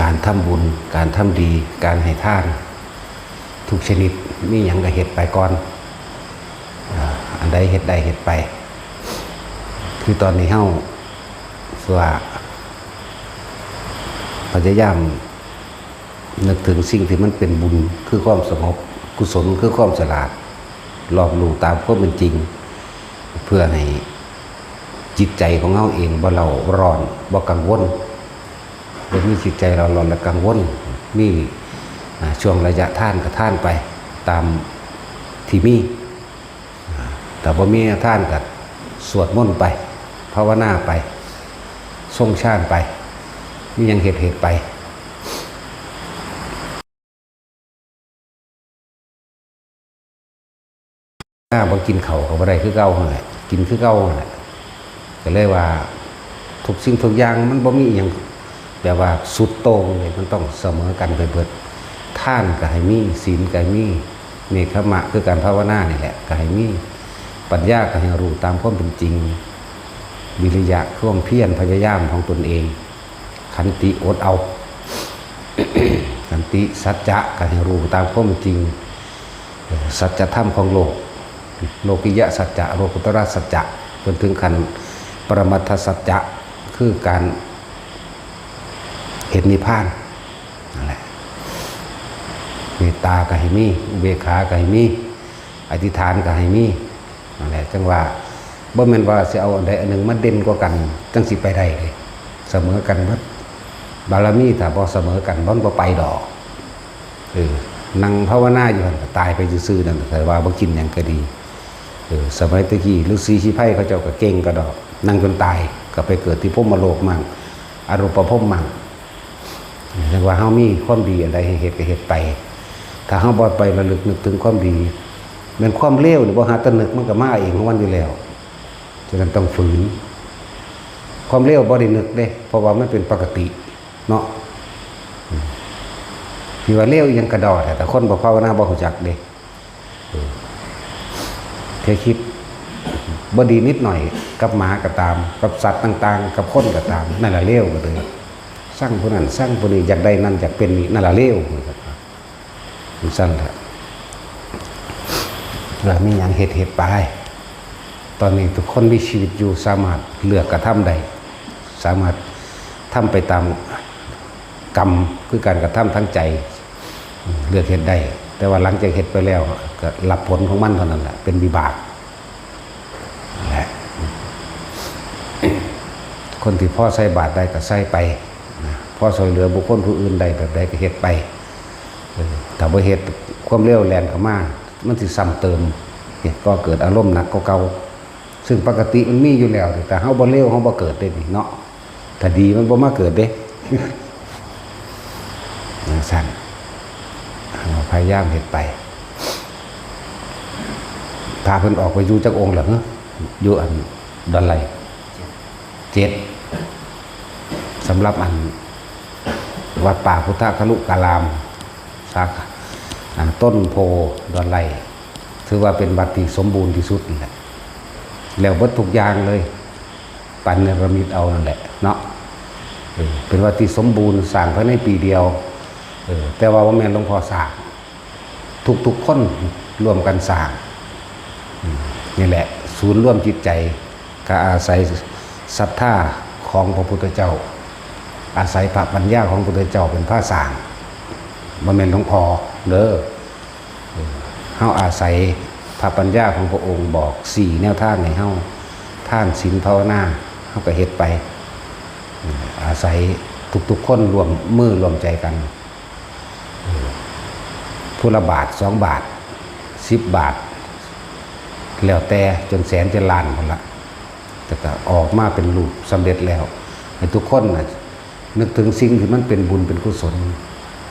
การทำบุญการทำดีการให้ทานทุกชนิดมีหยังก็เฮ็ดไปก่อนอันใดเฮ็ดได้เฮ็ดไปคือตอนนี้เฮาว่าพยายามนึกถึงสิ่งที่มันเป็นบุญคือความสงบกุศลคือความฉลาดรอบรู้ตามความเป็นจริงเพื่อให้จิตใจของเฮาเองบ่เราร้อนบ่กังวลบ่มีจิตใจเราร้อนและกังวลมีช่วงระยะท่านก็ท่านไปตามที่มีแต่บ่มีท่านก็สวดมนต์ไปภาวนาไปทรงฌานไปมียังเหตุไปบ่กินเขาก็บ่ได้คือเก่าหั่นแหละกินคือเก่าหั่นแหละก็เลยว่าทุกสิ่งทุกอย่างมันบ่มีหยังแบบว่าสุดโต่งเลยมันต้องเสมอกันไปเบิดท่านก็ให้มีศีลก็ให้มีเนคขมะคือการภาวนานี่แหละก็ให้มีปัญญาก็ให้รู้ตามความเป็นจริงวิริยะความเพียรพยายามของตนเองขันติอดเอา ขันติสัจจะก็ให้รู้ตามความเป็นจริงสัจธรรมของโลกโลกิยะสัจจะโลกุตระสัจจะจนถึงขั้นปรมัตถสัจจะคือการเห็นนิพพานนั่นแหละเมตตาก็ให้มีอุเบกขาก็ให้มีอธิษฐานก็ให้มีนั่นแหละจังว่าบ่แม่นว่าสิเอาอันใดอันหนึ่งมาเด่นกว่ากันจังสิไปได้เลยเสมอกันเบิดบารมีถ้าบ่เสมอกันบ่ไปดอกนั่งภาวนาอยู่หั่นก็ตายไปซื่อๆนั่นแต่ว่าบ่กินหยังก็ดีสมัยตะกี้ฤาษีชีไพเขาเจ้าก็เก่งกระดอกนั่งจนตายก็ไปเกิดที่พรหมโลกมั่งอรูปภพมั่งแต่ว่าเฮามีความดีอะไรให้เฮ็ดก็เฮ็ดไปถ้าเฮาบ่ไประลึกนึกถึงความดีแม่นความเลวนี่บ่หาแตะนึกมันก็มาเองของมันอยู่แล้วฉะนั้นต้องฝืนความเลวบ่ได้นึกเด้เพราะว่ามันเป็นปกติเนาะที่ว่าเลวอีหยังกระดอดแต่คนบ่ภาวนาบ่รู้จักเด้แค่คิดบ่ดีนิดหน่อยกับหมาก็ตามกับสัตว์ต่างๆกับคนก็ตามนั่นแหละเลวก็เลยสร้างผู้นั้นสร้างผู้นี้อยากได้นั่นอยากเป็นนี่นั่นแหละเลวมันสั่นแหละเรามีอย่างเหตุไปตอนนี้ทุกคนมีชีวิตอยู่สามารถเลือกกระทำได้สามารถทำไปตามกรรมคือการกระทำทั้งใจเลือกเหตุได้แต่ว่าหลังจากเหตุไปแล้วก็รับผลของมันเท่านั้นแหละเป็นวิบากแหละคนที่พ่อใส่บาตรได้ก็ใส่ไปพ่อช่วยเหลือบุคคลผู้อื่นใดแบบใดก็เหตุไปแต่ว่าเหตุความเร็วแรงเข้ามามันสิซ้ำเติมก็เกิดอารมณ์หนักเก่าๆซึ่งปกติมันมีอยู่แล้วแต่เฮาบ่เร็วเฮาบ่เกิดได้นี่เนาะถ้าดีมันบ่มาเกิดเด้สั่นพยายามเฮ็ดไปพาเพิ่นออกไปอยู่จักองค์ล่ะฮะอยู่อันดอนไหล7สำหรับอันวัดป่าพุทธคลุกาลามสาขาต้นโพดอนไหลถือว่าเป็นวัดที่สมบูรณ์ที่สุดนี่แหละแล้วเบิดทุกอย่างเลยปันเนรมิตเอานั่นแหละเนาะเป็นวัดที่สมบูรณ์สร้างภายในปีเดียวแต่ว่าบ่แม่นหลวงพ่อสร้างทุกคนร่วมกันสร้างนี่แหละศูนย์ร่วมจิตใจก็อาศัยศรัทธาของพระพุทธเจ้าอาศัยพระปัญญาของพระพุทธเจ้าเป็นพระสร้างบ่แม่นหลวงพ่อเด้อเฮาอาศัยพระปัญญาของพระองค์บอก4แนวทางให้เฮาทานศีลภาวนาเฮาก็เฮ็ดไปอาศัยทุกคนรวมมือรวมใจกันผู้ละบาท2 บาท10 บาทแล้วแต่จนแสนจะล้านหมดละแต่ก็ออกมาเป็นรูปสำเร็จแล้วให้ทุกคนน่ะนึกถึงสิ่งที่มันเป็นบุญเป็นกุศล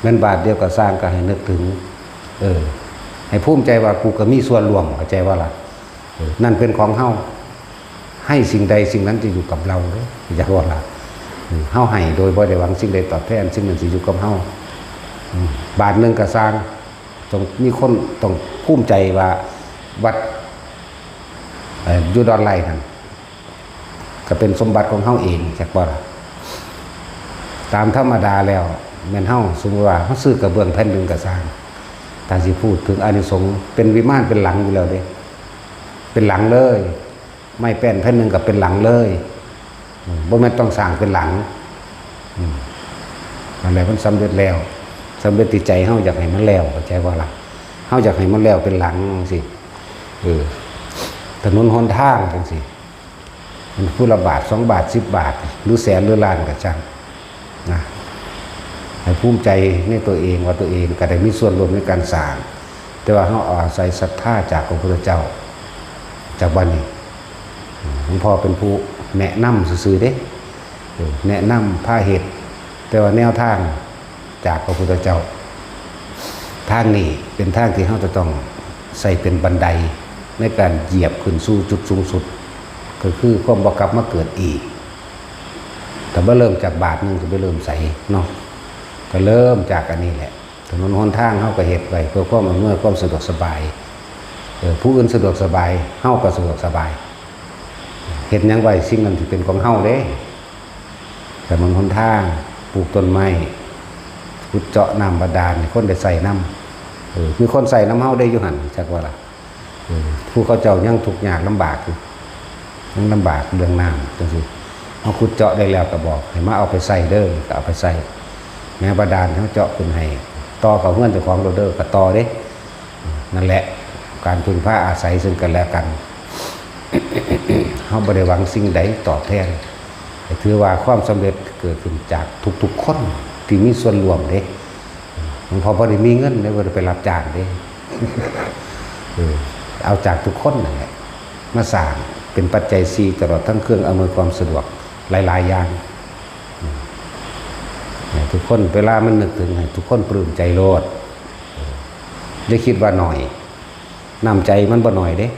แม้นบาทเดียวก็สร้างก็ให้นึกถึงให้ภูมิใจว่ากูก็มีส่วนร่วมเข้าใจว่าล่ะนั่นเป็นของเฮาให้สิ่งใดสิ่งนั้นจะอยู่กับเราเด้อยากว่าล่ะเฮาให้โดยบ่ได้หวังสิ่งใดตอบแทนสิ่งนั้นสิอยู่กับเฮาบาทนึงก็สร้างต้องมีคนต้องภูมิใจว่าวัดอยู่ดอนไหลนั่นก็เป็นสมบัติของเฮาเองจักบ่ล่ะตามธรรมดาแล้ว แม่นเฮาสมมุติว่าเฮาซื้อกระเบื้องแผ่นหนึงก็สร้างถ้าสิพูดถึงอานิสงส์เป็นวิมานเป็นหลังอยู่แล้วเด้เป็นหลังเลยไม้แป้นแผ่นหนึงก็เป็นหลังเลยบ่แม่นต้องสร้างเป็นหลังอะไรมันสำเร็จแล้วสำเร็จที่ใจเฮาอยากให้มันแล้วเข้าใจบ่ล่ะเฮาอยากให้มันแล้วเป็นหลังจังซี่ถนนหนทางจังซี่มันผู้ละบาท2 บาท10 บาทหรือแสนหรือล้านก็ช่างนะให้ภูมิใจในตัวเองว่าตัวเองก็ได้มีส่วนร่วมในการสร้างแต่ว่าเฮาอาศัยศรัทธาจากพระพุทธเจ้าจากบัดนี้หลวงพ่อเป็นผู้แนะนำซื่อๆเด้แนะนำพาเหตุแต่ว่าแนวทางจากพระพุทธเจ้าทางนี้เป็นทางที่เราจะต้องใส่เป็นบันไดในการเหยียบขึ้นสู่จุดสูงสุดก็คือความบ่กลับมาเกิดอีกแต่ว่าเริ่มจากบาทนึงจะไปเริ่มใส่เนาะก็เริ่มจากอันนี้แหละถนนหนทางเฮาก็เฮ็ดไว้เพื่อความอำนวยความสะดวกสบายผู้อื่นสะดวกสบายเฮาก็สะดวกสบายเฮ็ดหยังไว้สิ่งนั้นที่เป็นของเฮาเด้ถนนหนทางปลูกต้นไม้ขุดเจาะน้ำบาดาลคนได้ใส่น้ำมีคนใส่น้ำเฮาได้อยู่หั่นจักว่าล่ะผู้เขาเจ้ายังทุกข์ยากลำบากอยู่ยังลำบากเรื่องน้ำจังซี่เอาขุดเจาะได้แล้วก็บอกให้มาเอาไปใส่เด้อก็เอาไปใส่แม้บาดาลเขาเจาะขึ้นให้ต่อเขาเงื่อนเจ้าของเราเด้อก็ต่อเด้นั่นแหละการพึ่งพาอาศัยซึ่งกันและกัน เขาบ่ได้หวังสิ่งใดตอบแทนถือว่าความสำเร็จเกิดขึ้นจากทุกๆคนที่มีส่วนร่วมเด้หลวงพ่อบ่ได้มีเงินได้บ่ได้ไปรับจ้างเด้ เอาจากทุกคนนั่นแหละมาสร้างเป็นปัจจัย4ตลอดทั้งเครื่องอำนวยความสะดวกหลายๆอย่างทุกคนเวลามันนึกถึงทุกคนปลื้มใจโลดได้คิดว่าหน่อยน้ำใจมันบ่หน่อยเด้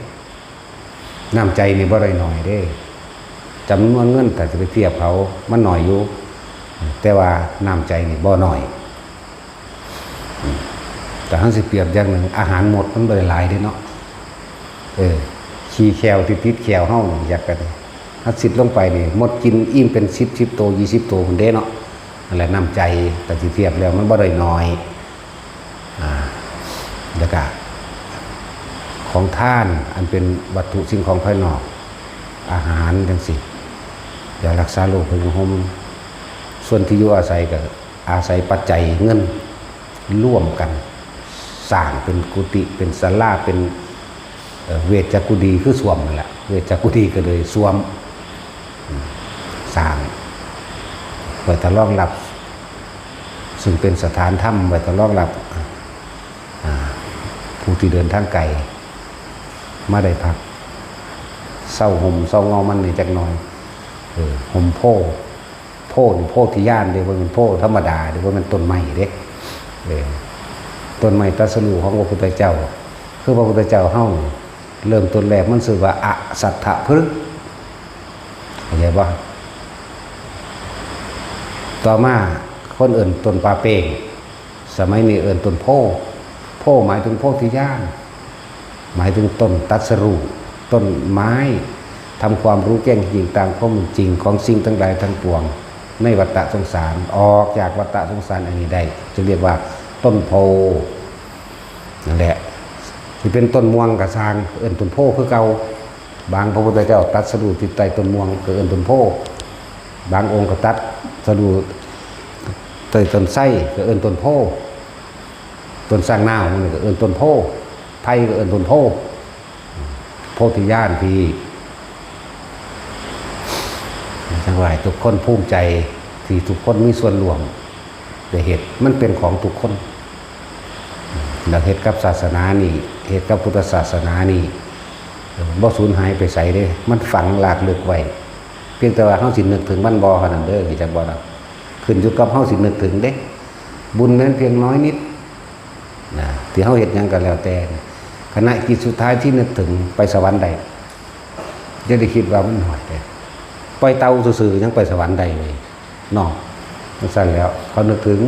น้ำใจนี่บ่ได้หน่อยเด้จำนวนเงินแต่จะไปเทียบเขามันหน่อยอยู่แต่ว่าน้ำใจนี่บ่หน่อยแต่ทั้งสิเปรียบอย่างหนึ่งอาหารหมดมันบ่ได้หลายเด้เนาะขี้แควติดแควเฮาอยากกันถ้าสิทธิ์ลงไปนี่หมดกินอิ่มเป็น10 โต20 โตคนเด้เนาะนั่นแหละน้ำใจแต่สิเทียบแล้วมันบ่ได้น้อยแล้วก็ของท่านอันเป็นวัตถุสิ่งของภายนอกอาหารจังสิอย่ารักษาโรคพึงห่มส่วนที่อยู่อาศัยก็อาศัยปัจจัยเงินร่วมกันสร้างเป็นกุฏิเป็นศาลาเป็นเวชจักกุฎีคือสวมนั่นแหละเวชจักกุฎีก็เลยสวมสร้างไว้ทดลองรับซึ่งเป็นสถานถ้ำไว้ทดลองรับผู้ที่เดินทางไกลมาได้พักเศร้าห่มเศร้าเงามันนี่จักหน่อยห่มโพนี่โพธิญาณเดี๋ยวมันโพธรรมดาเดี๋ยวมันต้นไม้เด็กต้นไม้ตรัสรู้ของพระพุทธเจ้าคือพระพุทธเจ้าเฮาเริ่มต้นแรกมันชื่อว่าอสัทธพฤกษ์เข้าใจป่ะต่อมาคนอื่นต้นปาเป้งสมัยนี้เอื่นต้นโพหมายถึงโพธิญาณหมายถึงต้นตรัสรู้ต้นไม้ทำความรู้แจ้งจริงตามข้อมูลจริงของสิ่งทั้งหลายทั้งปวงในวัฏสงสารออกจากวัฏสงสารอันนี้ได้จะเรียกว่าต้นโพนั่นแหละที่เป็นต้นม่วงกระซางเอิ้นต้นโพคือเก่าบางพระพุทธเจ้าตรัสรู้ที่ใต้ต้นม่วงก็เอิ้นต้นโพบางองค์ก็ตรัสรู้ใต้ต้นไทรก็เอิ้นต้นโพต้นสร้างนาวมันก็เอิ้นต้นโพไผ่ก็เอิ้นต้นโพโพธิญาณพี่จังหวะทุกคนภูมิใจที่ทุกคนมีส่วนร่วมแต่เหตุมันเป็นของทุกคนแล้วเหตุกับศาสนานี่เหตุกับพุทธศาสนานี่บ่สูญหายไปไสเด้มันฝังหลากลึกไว้เพียงแต่ว่าเฮาสินึกถึงมันบ่เท่านั้นเด้อที่จักบ่ล่ะขึ้นอยู่กับเฮาสินึกถึงเด้บุญแม้นเพียงน้อยนิดนะที่เฮาเฮ็ดหยังก็แล้วแต่ขณะจิตสุดท้ายที่นึกถึงไปสวรรค์ได้จะได้คิดว่ามันน้อยแต่ปล่อยเตาซื่อๆยังไปสวรรค์ได้เลยเนาะมันสั่นแล้วเขานึกถึง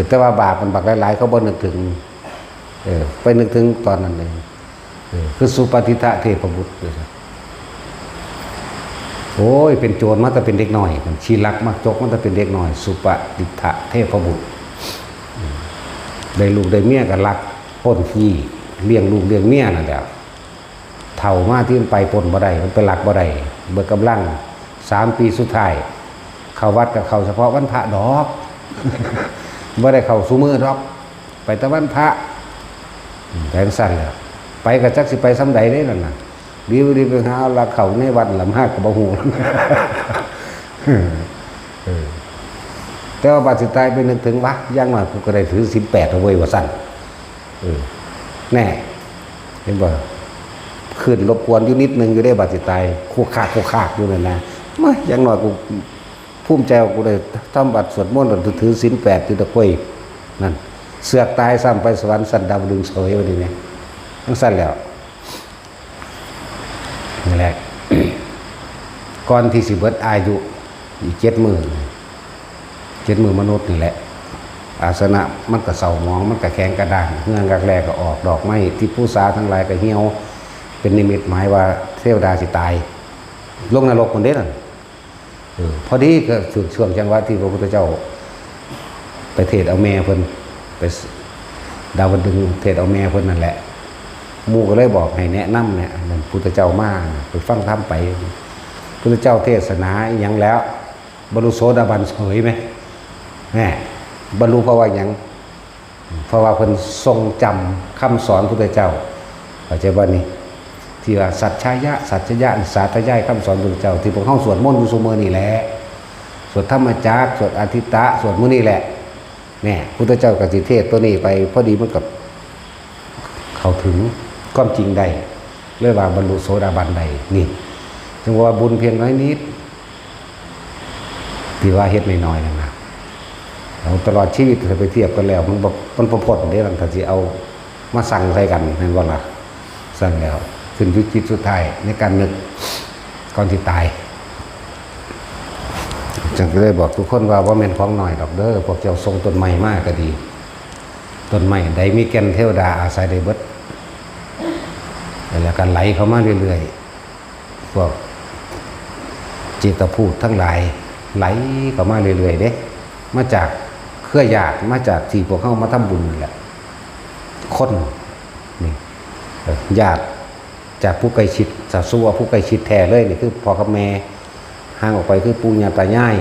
แต่ว่าบาปมันบักหลายๆเขาบ่นึกถึงไปนึกถึงตอนนั้นเลยคือสุปฏิทะเทพบุตร โอ้ยเป็นโจรมาแต่เป็นเด็กหน่อยชีลักมักจกมาแต่เป็นเด็กหน่อยสุปฏิทะเทพบุตรได้ลูกได้เมียกันรักพ้นขี้เลี้ยงลูกเลี้ยงเมียนั่นแหละเท่ามาที่มันไปปนบ่ได้มันไปหลักบ่ได้เบิดกำลัง3 ปีสุดท้ายเข้าวัดกับเข้าเฉพาะวันพระดอกบ่ได้เข้าซุมื้อดอกไปแต่วันพระแผนสั้นแล้วไปกับจักสิไปซ้ำใดได้นั่นน่ะดีไปหาละเข้าในวัดลำห้ากับบ่ฮู้แต่ว่าบัดสิตายไปนึกถึงวะอย่างน้อยกูก็ได้ถือ18เอาไว้ว่าสั่นแน่เห็นบ่ขึ้นรบกวนอยู่นิดนึงอยู่ได้บัดสิตายคู่คากอยู่นั่นนะไม่อย่างน้อยกูภูมิใจว่ากูได้ทำบัตรสวดมนต์ถือ18อยู่ตะกล้วยนั่นเสือกตายซ้ำไปสวรรค์สันดาวดึงเฉยว่าดีไหมทั้งสั้นแล้วนี่แหละ ก่อนที่สิเบิดอายุอีก7 มื้อมนุษย์นี่แหละอาสนะมันก็เศร้าหมองมันก็แข็งกระด้างเงื่อนกักแรกก็ออกดอกไม้ที่ผู้สาทั้งหลายก็เหี่ยวเป็นนิมิตหมายว่าเทวดาสิตายลงนรกคนเด็ดน่ะพอดีก็ช่วงจังหวะที่พระพุทธเจ้าไปเทศเอาแม่เพิ่นไปดาวดึงเทศเอาแม่เพิ่นนั่นแหละหมู่ก็เลยบอกให้แนะนำเนี่ยนั่นพุทธเจ้ามาไปฟังธรรมไปพุทธเจ้าเทศนาอีหยังแล้วบรรลุโสดาบันเฉยไหมแม่บรรลุเพราะว่าหยังเพราะว่าเพิ่นทรงจำคำสอนพุทธเจ้าเข้าใจบ่นี่ที่ว่าสัจฉายะสัจจยะสาธยายคำสอนพุทธเจ้าที่พวกเฮาสวดมนต์อยู่ซุมื้อนี่แหละสวดธรรมจักรสวดอธิตะสวดมื้อนี่แหละแน่พุทธเจ้าก็สิเทศตัวนี้ไปพอดีมันกับเข้าถึงความจริงได้เรียกว่าบรรลุโสดาบันได้นี่จึงว่าบุญเพียงน้อยนิดที่ว่าเฮ็ดน้อยๆนั่นน่ะเราตลอดชีวิตถ้าไปเทียบกันแล้วมันพอๆเด้ถ้าสิเอามาสั่งใส่กันแม่นบ่ล่ะสั่งแล้วขึ้นอยู่จิตสุดท้ายในการนึกก่อนที่ตายจังก็เลยบอกทุกคนว่าบ่แม่นของน้อยดอกเด้อพวกเจ้าทรงต้นไม้มาก็ดีต้นไม้ใดมีแก่นเทวดาอาศัยได้เบิดแล้วก็ไหลเข้ามาเรื่อยๆพวกจิตพูดทั้งหลายไหลเข้ามาเรื่อยๆเด้มาจากเครือญาติมาจากที่พวกเขามาทำบุญนี่แหละคนนี่ญาติจากผู้ใกล้ชิดจากสู้ผู้ใกล้ชิดแท้เลยนี่คือพ่อกับแม่ห่างออกไปคือปู่ย่าตายาย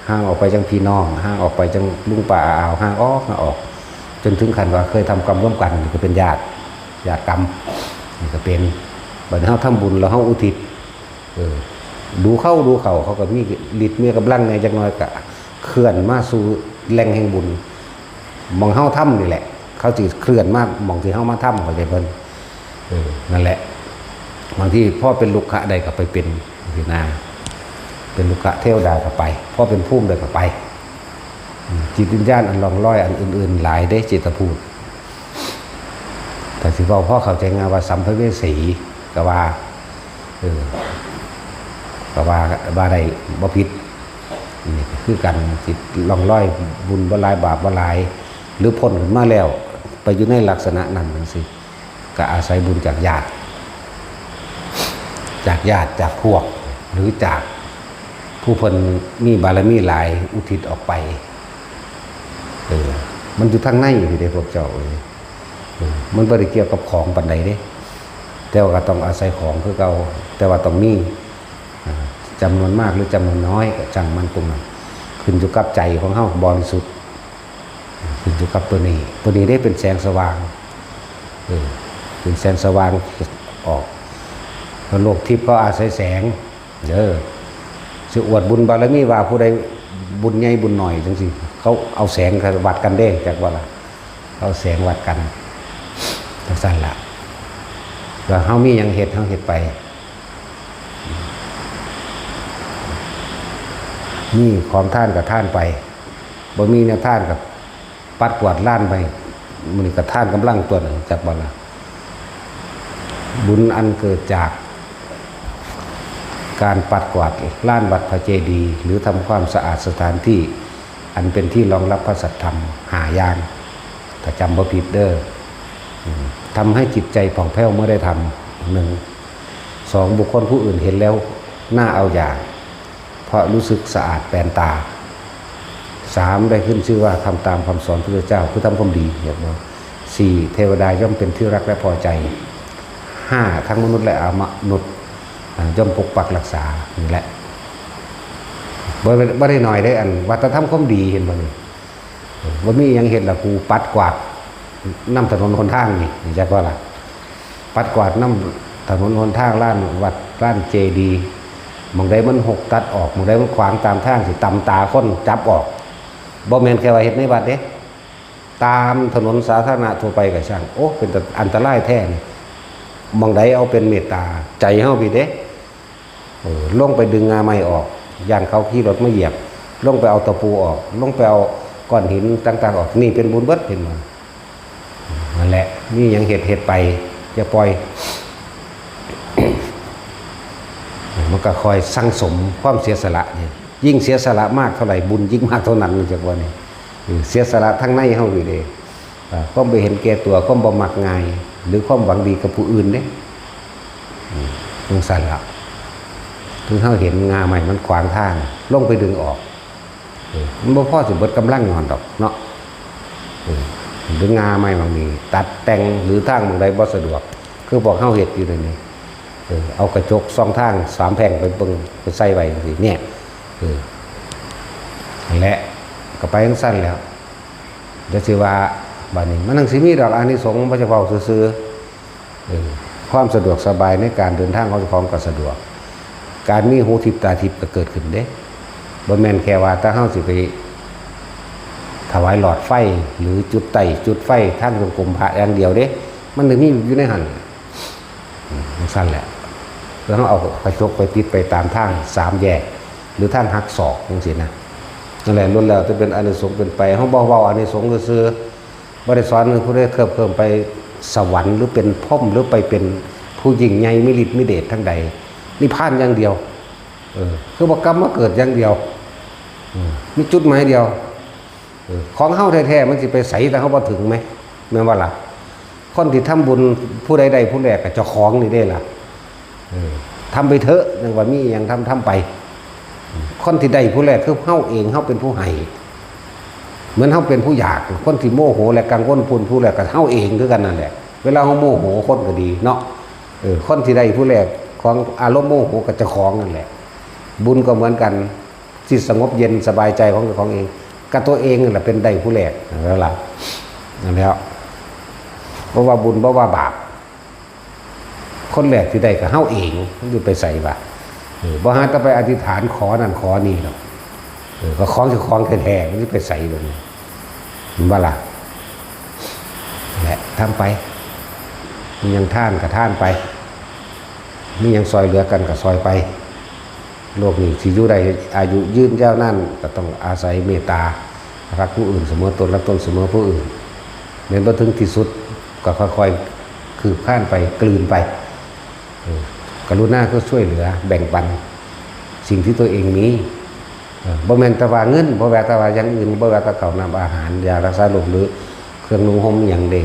ห่างออกไปจังพี่น้องห่างออกไปจังลุงป้าอาห่างออกจนถึงขั้นว่าเคยทำกรรมร่วมกันนี่ก็เป็นญาติกรรมนี่ก็เป็นบัดนี้เฮาทำบุญแล้วเฮาอุทิศดูเข้าเขาก็มีฤทธิ์มีกำลังในจักหน่อยก็เคลื่อนมาสู่แหล่งแห่งบุญมองเฮาทำนี่แหละเขาสิเคลื่อนมามองที่เฮามาทำเข้าใจเพิ่นนั่นแหละบางทีพ่อเป็นลูกขะใดก็ไปเป็นที่นาเป็นลูกขะเทวดาก็ไปพ่อเป็นภูมิใดก็ไปจิตวิญญาณอันล่องลอยอันอื่นๆหลายได้จิตพูดแต่สิว่าพ่อเข้าใจงานว่าสัมภเวสีก็ว่าได้บ่ผิดนี่คือกันจิตล่องลอยบุญบ่หลายบาปบ่หลายหรือพ้นขึ้นมาแล้วไปอยู่ในลักษณะนั้นจังซี่ก็อาศัยบุญจากญาติจากพวกหรือจากผู้เพิ่นมีบารมีหลายอุทิศออกไปมันอยู่ทางในที่ได้พวกเจ้ามันบ่ได้เกี่ยวกับของปานใดเด้แต่ว่าก็ต้องอาศัยของคือเก่าแต่ว่าต้องมีจำนวนมากหรือจำนวนน้อยก็จังมันตรงนั้นขึ้นอยู่กับใจของเฮาบริสุทธิ์ขึ้นอยู่กับตัวนี้ได้เป็นแสงสว่างเป็นแสงสว่างออกโลกทิพย์ก็อาศัยแสงสิอวดบุญบารมีว่าผู้ใดบุญใหญ่บุญหน่อยจังซี่เขาเอาแสงวัดกันเด้จากว่าล่ะเอาแสงวัดกันจังซั่นล่ะว่าเฮามีหยังเฮ็ดเฮาเฮ็ดไปนี่ของท่านกับท่านไปบ่มีแนวท่านกับปัดกวาดล้านไปมื้อนี้กับท่านกำลังตัวนึงจักบ่ล่ะบุญอันเกิดจากการปัดกวาดล้านวัดพระเจดีย์หรือทำความสะอาดสถานที่อันเป็นที่รองรับพระสัทธรรมหายานถ้าจำบ่ผิดเด้อทำให้จิตใจผ่องแผ้วเมื่อได้ทำ1 2บุคคลผู้อื่นเห็นแล้ว น่าเอาอย่างเพราะรู้สึกสะอาดแปลนตา3ได้ขึ้นชื่อว่าทำตามคำสอนพระพุทธเจ้าคือทำความดีอย่างว่า4เทวดาย่อมเป็นที่รักและพอใจ5ทั้งมนุษย์และอมนุษย์ย่อมปกปักรักษานี่แหละบ่ได้หน่อยได้อันวัฒนธรรมความดีเห็นบ่นี่บ่มีหยังเห็นละกูปัดกวาดน้ำถนนหนทางนี่จักว่าล่ะปัดกวาดน้ำถนนหนทางล้านวัดล้านเจดีย์หม่องใดมันหกตัดออกหม่องใดมันขวางตามทางสิตำตาคนจับออกบ่แม่นแค่ว่าเฮ็ดในวัดเด้ตามถนนสาธารณะทั่วไปก็ช่างโอ้เป็นอันตรายแท้นี่หม่องใดเอาเป็นเมตตาใจเฮาพี่เด้ลงไปดึงงาไม้ออกย่านเขาขี่รถมาเหยียบลงไปเอาตะปูออกลงไปเอาก้อนหินต่างๆออกนี่เป็นบุญเบิดเห็นมั้ยนั่นแหละนี่ยังเฮ็ดไปอย่าปล่อย มันก็คอยสั่งสมความเสียสละเนี่ยยิ่งเสียสละมากเท่าไหร่บุญยิ่งมากเท่านั้นจากว่านี่เสียสละทั้งในเฮานี่เด้ความไปเห็นแก่ตัวความบ่มักง่ายหรือความหวังดีกับผู้อื่นเด้จังซั่นล่ะถึงเฮาเห็นงาใหม่มันขวางทางลงไปดึงออกมันบ่พอสิเบิดกำลังนอนดอกเนาะดึงงาใหม่บางนี้ตัดแต่งหรือทางบางใดบ่สะดวกคือบอกเฮาเฮ็ดอยู่เดี๋ยวนี้เอากระจก2ทาง3แผงไปเบิ่งไปใส่ไว้จังซี่เนี่ยและก็ไปจังซั่นแล้วเดี๋ยวสิว่าบัดนี้มันจังสิมีดอกอานิสงส์บ่เฉพาะซื่อๆความสะดวกสบายในการเดินทางของเจ้าของก็สะดวกการมีหูทิพตาทิพก็เกิดขึ้นเด้บ่แม่นแค่ว่าถ้าเฮาสิไปถวายหลอดไฟหรือจุดไต่จุดไฟทางจงกรมพระอย่างเดียวเด้มันถึงมีอยู่ในหั่นสั้นแหละเพื่อเฮาเอากระจกไปติดไปตามทาง3แยกหรือทางหักศอกจังซี่นะนั่นแหละล้วนแล้วจะเป็นอานิสงส์เป็นไปเฮาบ่เว้าอานิสงส์ซื่อๆบ่ได้สอนผู้ใดเพิ่มไปสวรรค์หรือเป็นพรหมหรือไปเป็นผู้ยิ่งใหญ่มีฤทธิ์มีเดชทั้งใดนิพพานอย่างเดียวคือบ่กรรมมาเกิดอย่างเดียวมีจุดหมายเดียวของเฮาแท้ๆมันสิไปใส่แต่เฮาบ่ถึงมั้ยแม่นว่าล่ะคนที่ทำบุญผู้ใดๆผู้แรกก็เจ้าของนี่เด้ล่ะทำไปเถอะจังว่ามีหยังทำไปคนที่ได้ผู้แรกคือเฮาเองเฮาเป็นผู้ให้เหมือนเฮาเป็นผู้อยากคนที่โมโหและกังวลผู้แรกก็เฮาเองคือกันนั่นแหละเวลาเฮาโมโหคนก็ดีเนาะคนที่ได้ผู้แรกของอารมณ์โมโหกับเจ้าของนั่นแหละบุญก็เหมือนกันที่สงบเย็นสบายใจของเจ้าของเองกับตัวเองนั่นแหละเป็นได้ผู้แรกแล้วล่ะนั่นแล้วเพราะว่าบุญเพราะว่าบาปคนแรกที่ได้ก็เฮาเองมันอยู่ไปใส่ว่าบ่หาต้องไปอธิษฐานขอนั่นขอนี่หรอกก็ของจะของแท้ๆมันไปใส่ลงมันว่าล่ะแหละทำไปมียังท่านกับท่านไปมียังซอยเหลือกันกับซอยไปโลกนี้สิอยู่ได้อายุยืนยาวนานก็ต้องอาศัยเมตตารักผู้อื่นเสมอตนรักตนเสมอผู้อื่นเมื่อถึงที่สุดก็ค่อยๆคืบข้านไปกลืนไปกรุณาก็ช่วยเหลือแบ่งปันสิ่งที่ตัวเองมีบ่แม่นแต่ว่าเงินบ่แม่นแต่ว่าอย่างอื่นบ่แม่นแต่ข้าวนำอาหารยารักษาโรคหรือเครื่องนุ่งห่มอย่างใด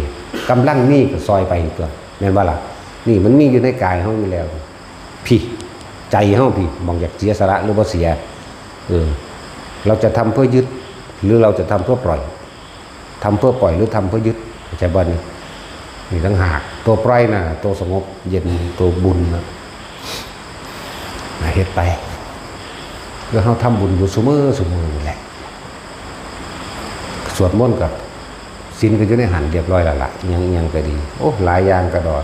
กำลังมีก็ซอยไปตัวแม่นบ่ล่ะนี่มันมีอยู่ในกายเฮาอยู่แล้วพี่ใจเฮาพี่มองอยากเสียสละหรือบ่เสียเราจะทำเพื่อยึดหรือเราจะทำเพื่อปล่อยทำเพื่อปล่อยหรือทำเพื่อยึดใจบ่นี่ต่างหากตัวปล่อยน่ะตัวสงบเย็นตัวบุญนะเฮ็ดไปเพื่อเฮาทำบุญอยู่เสมอนี่แหละสวดมนต์กับศีลก็อยู่ในหันเรียบร้อยแล้วล่ะยังก็ดีโอ้หลายอย่างก็ดอก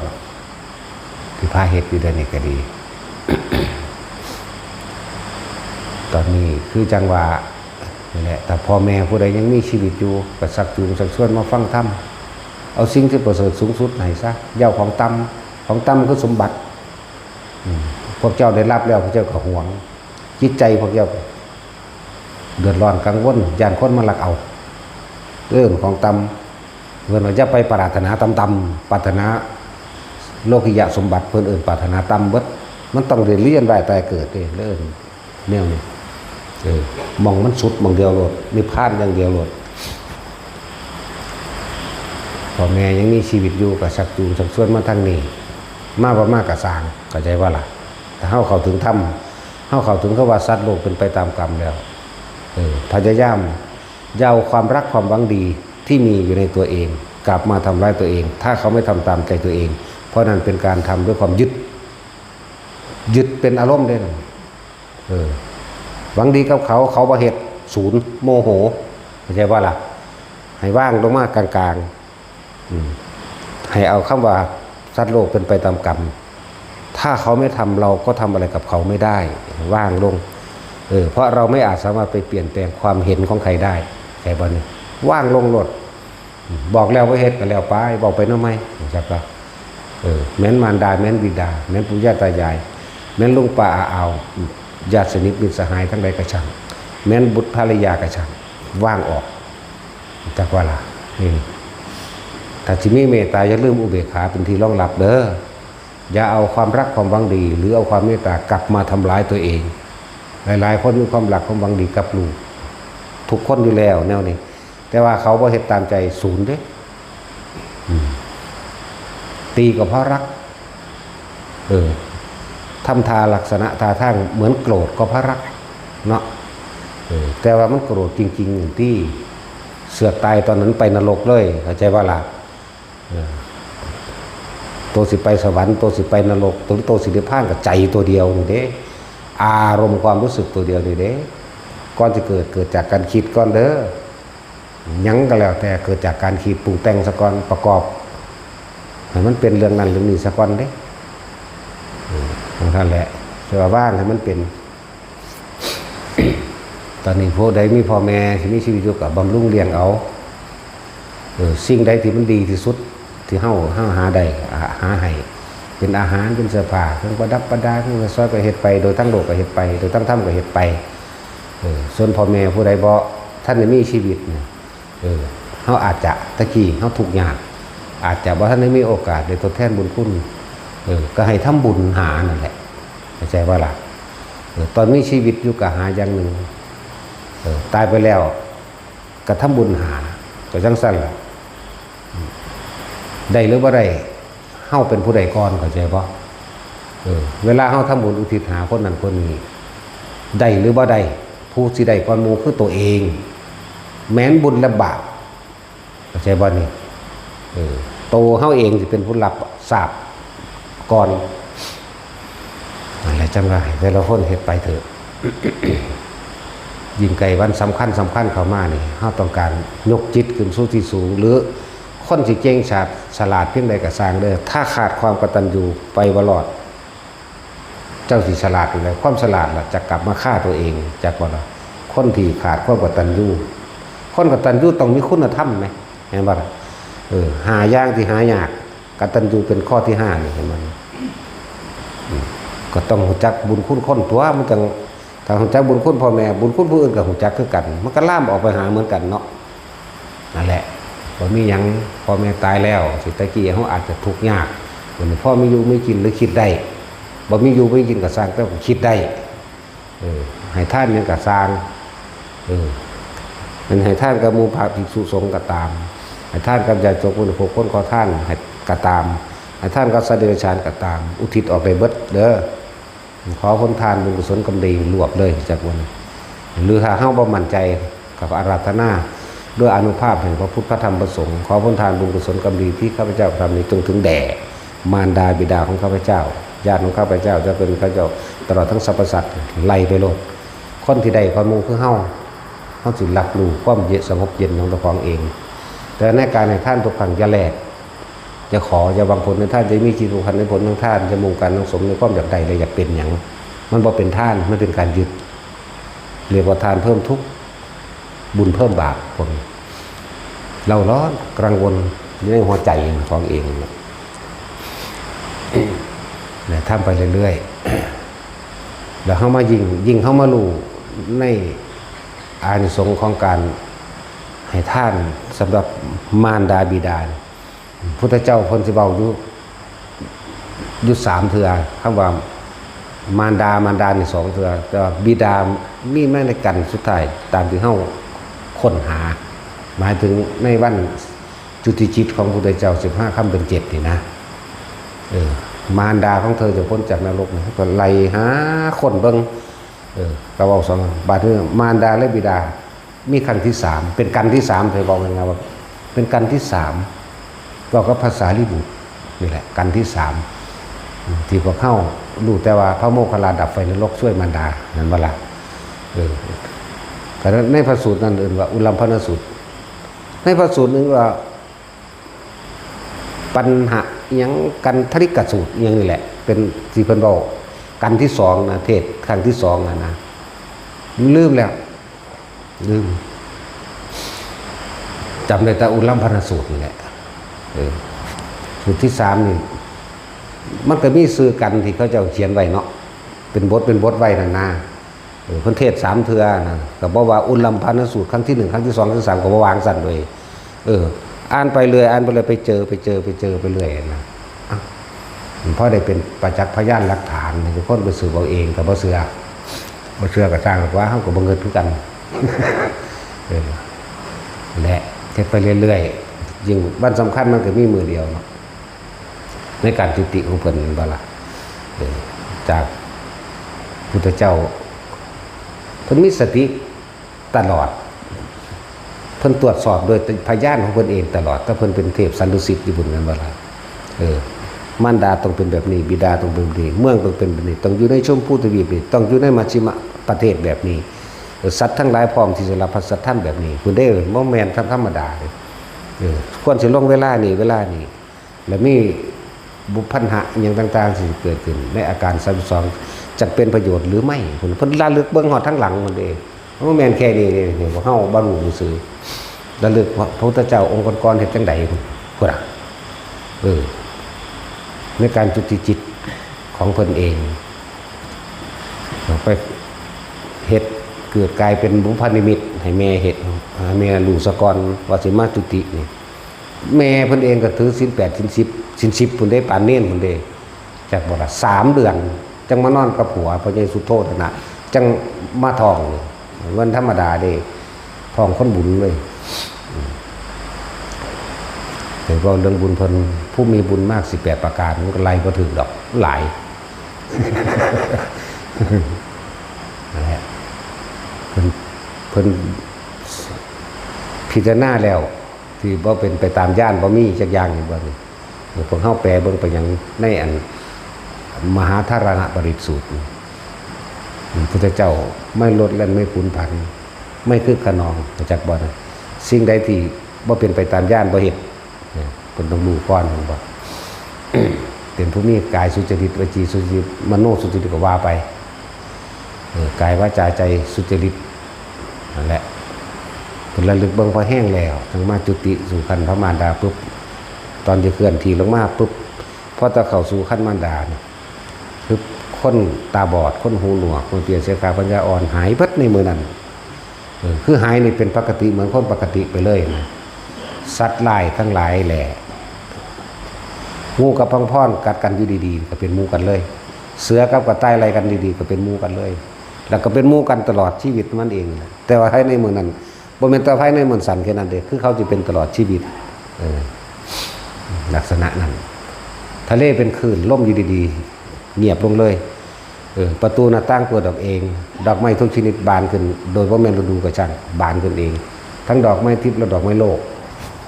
ที่พาเฮ็ดอยู่ได้นี่ก็ดี ตอนนี้คือจังว่านี่แหละแต่พ่อแม่ผู้ใดยังมีชีวิตอยู่ก็สักจูงสักชวนมาฟังธรรมเอาสิ่งที่ประเสริฐสูงสุดให้ซะเย้าของต่ำคือสมบัติพวกเจ้าได้รับแล้วพวกเจ้าก็หวงจิตใจพวกเจ้าเดือดร้อนกังวลย่านคนมาลักเอาเรื่องของต่ำเงินเราจะไปปรารถนาต่ำๆปรารถนาโลกิยะสมบัติเพิ่นปรารถนาต่ำเบิดมันต้องเรียนได้แต่เกิดเด้เรื่องแนวนี้มองมันสุดมองเดียวโลดนิพพานอย่างเดียวโลดพ่อแม่ยังมีชีวิตอยู่กับชักจูงชักชวนมาทางนี้มากกว่ามากกับสร้างเข้าใจว่าล่ะถ้าเข้าถึงธรรม เฮาเข้าถึงคำว่าสัตว์โลกเป็นไปตามกรรมแล้วพยายามอย่าเอาความรักความหวังดีที่มีอยู่ในตัวเองกลับมาทำร้ายตัวเองถ้าเขาไม่ทำตามใจตัวเองเพราะนั้นเป็นการทำด้วยความยึดเป็นอารมณ์ได้หวังดีกับเขาบ่เฮ็ดศูนย์โมโหเข้าใจว่าล่ะให้ว่างลงมากลางๆให้เอาคำว่าสัตว์โลกเป็นไปตามกรรมถ้าเขาไม่ทำเราก็ทำอะไรกับเขาไม่ได้ว่างลงเพราะเราไม่อาจสามารถไปเปลี่ยนแปลงความเห็นของใครได้ใช่บ่เนี่ยว่างลงโลดบอกแล้วว่าเฮ็ดก็แล้วไปบอกไปน้อไม่จักล่ะแม้นมารดาแม้นบิดาแม้นปู่ย่าตายายแม้นลุงป้าอาอาวญาติสนิทมิตรสหายทั้งใดก็ช่างแม้นบุตรภรรยาก็ช่างว่างออกจักว่าล่ะถ้าสิมีเมตตาอย่าลืมอุเบกขาเป็นที่รองรับเด้ออย่าเอาความรักความหวังดีหรือเอาความเมตตากลับมาทำร้ายตัวเองหลายๆคนมีความรักความหวังดีกับลูกทุกคนอยู่แล้วแนวนี้แต่ว่าเขาบ่เฮ็ดตามใจศูนย์เด้ตีก็เพราะรักทำทาลักษณะท่าทางเหมือนโกรธก็เพราะรักเนาะแต่ว่ามันโกรธจริงๆอย่างที่เสือกตายตอนนั้นไปนรกเลยเข้าใจว่าล่ะตัวสิไปสวรรค์ตัวสิไปนรกตัวสิได้พานกับใจตัวเดียวนี่เด้อารมณ์ความรู้สึกตัวเดียวนี่เด้ก่อนจะเกิดจากการคิดก่อนเด้อยังก็แล้วแต่เกิดจากการคิดปรุงแต่งซะก่อนประกอบให้มันเป็นเรื่องนั้นเรื่องนี้ซะก่อนเด้ของท่านแหละจะว่าว่างให้มันเป็น ตอนนี้พวกใดมีพ่อแม่ที่มีชีวิตอยู่กับบำรุงเลี้ยงเอาสิ่งใดที่มันดีที่สุดที่เฮาหาได้หาให้เป็นอาหารเป็นเสื้อผ้าเครื่องประดับประดาเครื่องซอยก็เฮ็ดไปโดยทั้งโลกก็เฮ็ดไปโดยทั้งธรรมก็เฮ็ดไปส่วนพ่อแม่ผู้ใดบ่ท่านได้มีชีวิตเนี่ยเฮาอาจจะตะกี้เฮาทุกข์ยากอาจจะบ่ท่านได้มีโอกาสได้ทดแทนบุญคุณก็ให้ทำบุญหานั่นแหละเข้าใจว่าล่ะตอนมีชีวิตอยู่ก็หาอย่างหนึ่งตายไปแล้วก็ทำบุญหาก็จังซั่นล่ะได้หรือบ่ได้เฮาเป็นผู้ใดก่อนเข้าใจบ่เวลาเฮาทำบุญอุทิศหาคนนั้นคนนี้ได้หรือบ่ได้ผู้สิได้ก่อนหมู่คือตัวเองแม้นบุญและบาปเข้าใจบ่นี่โตเฮาเองสิเป็นผู้รับทราบก่อนอะไรจังไรแต่ละคนเฮ็ดไปเถอะ ยิ่งไกลวันสำคัญเข้ามานี่เฮาต้องการยกจิตขึ้นสู่ที่สูงหรือคนสิเก่งฉลาดเพียงใดก็สร้างเด้อถ้าขาดความกตัญญูไปบ่รอดเจ้าสิฉลาดอยู่แล้วความฉลาดล่ะจะกลับมาฆ่าตัวเองจากบ่ล่ะคนที่ขาดความกตัญญูคนกตัญญูต้องมีคุณธรรมไหมเห็นบ่ล่ะหาอย่างที่หายากกตัญญูเป็นข้อที่5นี่เห็นมั้ยก็ต้องรู้จักบุญคุณคนตัวมันจังถ้ารู้จักบุญคุณพ่อแม่บุญคุณผู้อื่นก็รู้จักคือกันมันก็ล่ามออกไปหาเหมือนกันเนาะนั่นแหละบ่มีหยังพ่อแม่ตายแล้วสิตะกี้เฮาอาจจะทุกข์ยากวันนี้พ่อมีอยู่ไม่กินหรือคิดได้บ่มีอยู่ไม่กินก็สร้างแต่คิดได้ให้ท่านยังก็สร้างมันให้ท่านกับหมู่พระภิกษุสงฆ์ก็ตามให้ท่านกับญาติโยมผู้ผู้คนขอท่านให้ก็ตามให้ท่านกับสัตว์เดรัจฉานก็ตามอุทิศออกไปเบิดเด้อขอผลทานบุญกุศลกำดีรวบเลยจากวันหรือถ้าเฮาบ่มั่นใจกับอาราธนาด้วยอานุภาพแห่งพระพุทธพระธรรมพระสงฆ์ขอผลทานบุญกุศลกำดีที่ข้าพเจ้าทำนี้จงถึงแด่มารดาบิดาของข้าพเจ้าญาติของข้าพเจ้าจะเป็นข้าพเจ้าตลอดทั้งสรรพสัตว์ไล่ไปโลดคนที่ใดความมุ่งคือเฮาสิรับรู้ความเย็นสงบเย็นของตัวของเองแต่ในการให้ท่านทุกครั้งอย่าแลกจะขอจะบางผลในท่านจะมีจิตผูกพันในผลของท่านจะมุ่งการสมในความอยากใดเลยอยากเป็นอย่างมันบ่เป็นท่านมันเป็นการยึดเรียกว่าทานเพิ่มทุกข์บุญเพิ่มบาปคนเราร้อนกังวลในหัวใจของเองเนี่ยทำไปเรื่อยๆแล้วเข้ามายิ่งเข้ามาลู่ในอานิสงส์ของการให้ท่านสำหรับมารดาบิดาพุทธเจ้าพ้นสิเบาอยู่3เทื่อคำว่ามารดานี่2เทื่อแต่บิดามีแม่ในกันสุดท้ายตามที่เฮาค้นหาหมายถึงในวันจุติจิตของพุทธเจ้า15ค่ำเดือน7นี่นะมารดาของเธอจะพ้นจากนรกก็ไล่หาคนเบิ่ง ก็บอกสองบาทนี้มารดาและบิดามีครั้งที่สามเป็นกันที่สามเคยบอกยังไงว่าเป็นกันที่สามบอกก็ภาษาลิบุตรนี่แหละกันที่สามที่พอเข้ารู้แต่ว่าพระโมคคัลลาดับไฟนรกช่วยมารดานั่นเวลาแต่ในพระสูตรนั้นอื่นว่าอุลัมพนสูตรในพระสูตรนึงว่าปัญหายังกันทริกสูตรอย่างนี้แหละเป็นที่เพิ่นบอกกันที่สองนะเทศครั้งที่สองนะลืมแล้วลืมจำได้แต่อุลัมพนสูตรนี่แหละสูตรที่สามนี่มันก็มีซื้อกันที่เขาจะเขียนไว้เนาะเป็นบทไว้นั่นนะเพิ่นเทศสามเทื่อนะก็บอกว่าอุลัมพนสูตรครั้งที่หนึ่งครั้งที่สองครั้งที่สามก็บ่วางสั่นเลยอ่านไปเลยไปเจอไปเรื่อยนะเพราะได้เป็นประจักษ์พยานหลักฐานทุกคนไปสืบเอาเองแต่บ่เชื่อก็สร้างว่าเฮาก็บ่เงินคือกันและเทศไปเรื่อยๆยิ่งวันสำคัญมันก็มีมือเดียวเนาะในการจุติของเพิ่นบ่ล่ะจากพุทธเจ้าเพิ่นมีสติตลอดเพิ่นตรวจสอบโดยพยานของเพิ่นเองตลอดถ้าเพิ่นเป็นเทพสันดุสิตอยู่บนนั้นบ่ล่ะมารดาต้องเป็นแบบนี้บิดาต้องเป็นแบบนี้เมืองต้องเป็นแบบนี้ต้องอยู่ในชมพูทวีปนี่ต้องอยู่ในมัชชิมประเทศแบบนี้สัตว์ทั้งหลายพร้อมที่จะรับพระสัทธรรมแบบนี้คุณได้บ่แม่นธรรมดาเลยควรสิลงเวลานี้แล้วมีบุพพันหะอย่างต่างๆสิเกิดขึ้นในอาการ32จะเป็นประโยชน์หรือไม่เพิ่นระลึกเบิ่งฮอดทั้งหลังมันเองบ่แม่นแค่นี้นี่พวกเฮาบ่รู้ซื่อระลึกว่าพระพุทธเจ้าองค์ก่อนๆเฮ็ดจังได๋พุ่นน่ะในการจุติจิตของเพิ่นเองไปเฮ็ดเกิดกลายเป็นบุพนิมิตให้แม่เฮ็ดแม่รู้ซะก่อนว่าสิมาจุตินี่แม่เพิ่นเองก็ถือศีล8ศีล10ศีล10เพิ่นได้ปานเน้นเพิ่นได้จากบ่ล่ะ3 เดือนจังมานอนกับผัวพระเยซูโทษนะจังมาท้องวันธรรมดาเด้ท้องคนบุญเลยแต่ว่าเรื่องบุญเพิ่นผู้มีบุญมาก18ประการมันก็ไล่บ่ถึงดอกหลายนั่นแหละเพิ่นพิจารณาแล้วที่บ่เป็นไปตามย่านบ่มีจักอย่างนี่บ่นี่พวกเฮาแปลเบิ่งไปอย่างในอันมหาธารณปริสูตรพุทธเจ้าไม่ลดและไม่ขุนผันไม่คึกขนองจักบ่นะสิ่งใดที่บ่เป็นไปตามย่านบ่เฮ็ดเพิ่นต้องรู้ก่อนเพิ่นบอกเป็นผู้มีกายสุจริตวจีสุจริตมโนสุจริตก็ว่าไปกายวาจาใจสุจริตนั่นแหละเพิ่นระลึกเบิ่งพอแห้งแล้วทั้งมาจุติสู่คันพระมารดาปุ๊บตอนจะเคลื่อนที่ลงมาปุ๊บพอจะเข้าสู่คันมารดาเนี่ยคือคนตาบอดคนหูหนวกคนเปลี่ยนเสียขาปัญญาอ่อนหายเบิดในมือนั้นคือหายนี่เป็นปกติเหมือนคนปกติไปเลยนะสัตว์ลายทั้งหลายแหละงูกับพังพ่อนกัดกันอยู่ดีๆก็เป็นหมู่กันเลยเสือกับกระต่ายอะไรกันดีๆก็เป็นหมู่กันเลยแล้วก็เป็นหมู่กันตลอดชีวิตมันเองแต่ว่าให้ในมือนั้นบ่แม่นแต่ให้ในมือสั่นแค่นั้นเด้คือเขาจะเป็นตลอดชีวิตลักษณะนั้นทะเลเป็นคลื่นล่มอยู่ดีๆเงียบลงเลยประตูหน้าต่างเปิดออกเองดอกไม้ทุกชนิดบานขึ้นโดยบ่แม่นฤดูก็ช่างบานขึ้นเองทั้งดอกไม้ทิพย์และดอกไม้โลก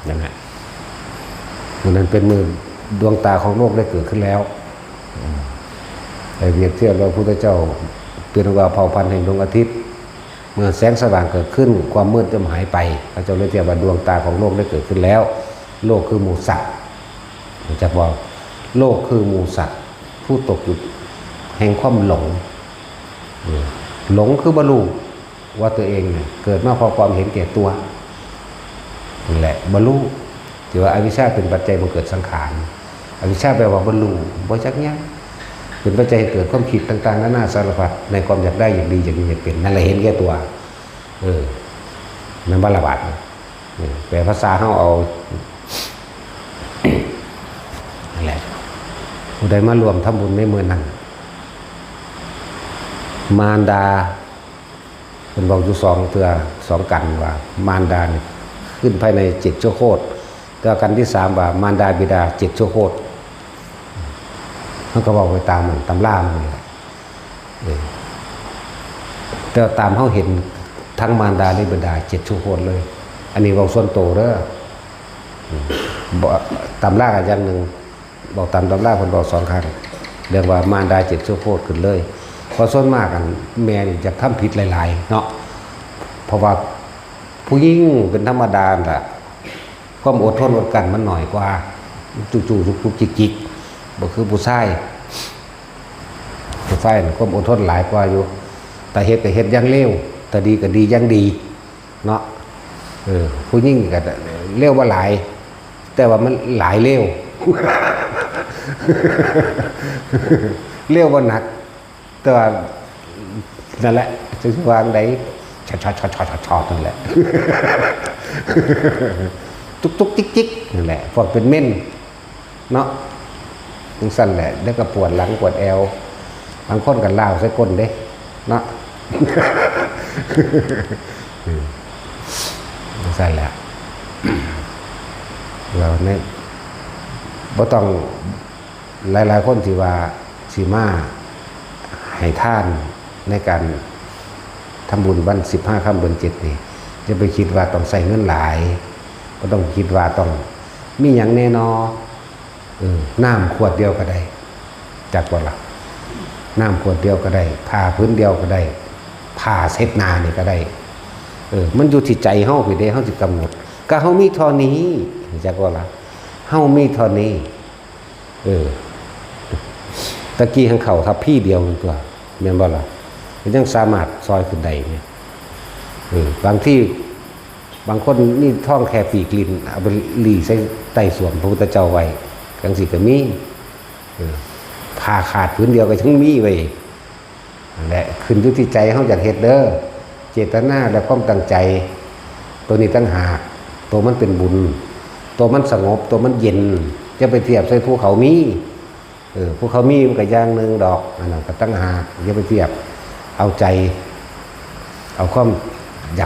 นั่นแหละมันเป็นมือดวงตาของโลกได้เกิดขึ้นแล้วไอ้เวียบเทียบว่าพระพุทธเจ้าเป็นว่าเผ่าพันธุ์แห่งดวงอาทิตย์เมื่อแสงสว่างเกิดขึ้นความมืดจะหายไปพระเจ้าเลยเทียบว่าดวงตาของโลกได้เกิดขึ้นแล้วโลกคือหมู่สัตว์จะบอกโลกคือหมู่สัตว์ผู้ตกอยู่แห่งความหลงคือบรรลุว่าตัวเองเนี่ยเกิดมาเพราะความเห็นแก่ตัวนี่แหละบรรลุที่ว่าอวิชชาเป็นปัจจัยบังเกิดสังขารอวิชชาแปลว่าบรรลุบ่จักยังเป็นปัจจัยให้เกิดความคิดต่างๆนานาสารพัดในความอยากได้อยากดีอยากมีอยากเป็นนั่นแหละเห็นแก่ตัวมันบ่ละบาดแปลภาษาเฮาเอานั่นแหละผู้ใดมารวมทำบุญในมื้อนั้นมารดาเป็นบอกอยู่2เทื่อ2กันว่ามารดาเนี่ยขึ้นภายใน7ชั่วโคตรแต่กันที่3ว่ามารดาบิดา7ชั่วโคตรเขาก็บอกไปตามมันตำรามันเลย แต่ตามเขาเห็นทั้งมารดาและบิดา7 ชั่วโคตรเลย อันนี้บอกส่วนโตเด้อบอกตำรากันอย่างหนึ่งบอกตามตำราคนบอก2 ครั้งเรียกว่ามารดา7 ชั่วโคตรขึ้นเลยเพราะส่วนมากกันแม่นี่จะทำผิดหลายๆเนาะเพราะว่าผู้หญิงเป็นธรรมดาแหละความอดทนอดกันมันหน่อยกว่าจู่ๆจุกๆจิกๆบ่คือผู้ชายความอดทนหลายกว่าอยู่แต่เฮ็ดก็เฮ็ดอย่างเร็วแต่ดีก็ดีอย่างดีเนาะผู้หญิงก็เร็วว่าหลายแต่ว่ามันหลายเร็ว เร็วว่าหนักแต่ว่านั่นแหละจะวางได้ช็อตนั่นแหละ ตุกจิกนั่นแหละพวกเป็นเม่นเนาะสั้นแหละแล้วก็ปวดหลังปวดแอวบางคนกันล่าวใส่ก้นเด้เนาะสั้นแหละเราเนี่ยบ่ต้องหลายๆคนที่ว่าสีมาให้ท่านในการทำบุญวัน15 ค่ำเดือน 7นี่จะไปคิดว่าต้องใส่เงินหลายก็ต้องคิดว่าต้องมีอย่างแน่นอนน้ำขวดเดียวก็ได้จากว่าล่ะน้ำขวดเดียวก็ได้ผ้าพื้นเดียวก็ได้ผ้าเช็ดหน้านี่ก็ได้มันอยู่ที่ใจเฮาไปเด้เฮาสิกำหนดก็เฮามีเท่านี้จากว่าล่ะเฮามีเท่านี้ตะกี้หังเข่าทับพี่เดียวตัวแม่นบ่ล่ะมันยังสามารถซอยขึ้นได้เนี่ยบางที่บางคนนี่ท่องแค่ปีกลิ้นเอาไปหลีใส่ใต้ส่วนพระพุทธเจ้าไว้จังสิก็มีผ่าขาดพื้นเดียวก็ทั้งมีไว้และขึ้นอยู่ที่ใจเฮาอยากเฮ็ดเด้อเจตนาและความตั้งใจตัวนี้ตั้งหากตัวมันเป็นบุญตัวมันสงบตัวมันเย็นจะไปเทียบใส่ภูเขามีภูเขามีมันก็อย่างนึงดอกอันนั้นก็ตั้งหากอย่าไปเทียบเอาใจเอาความอย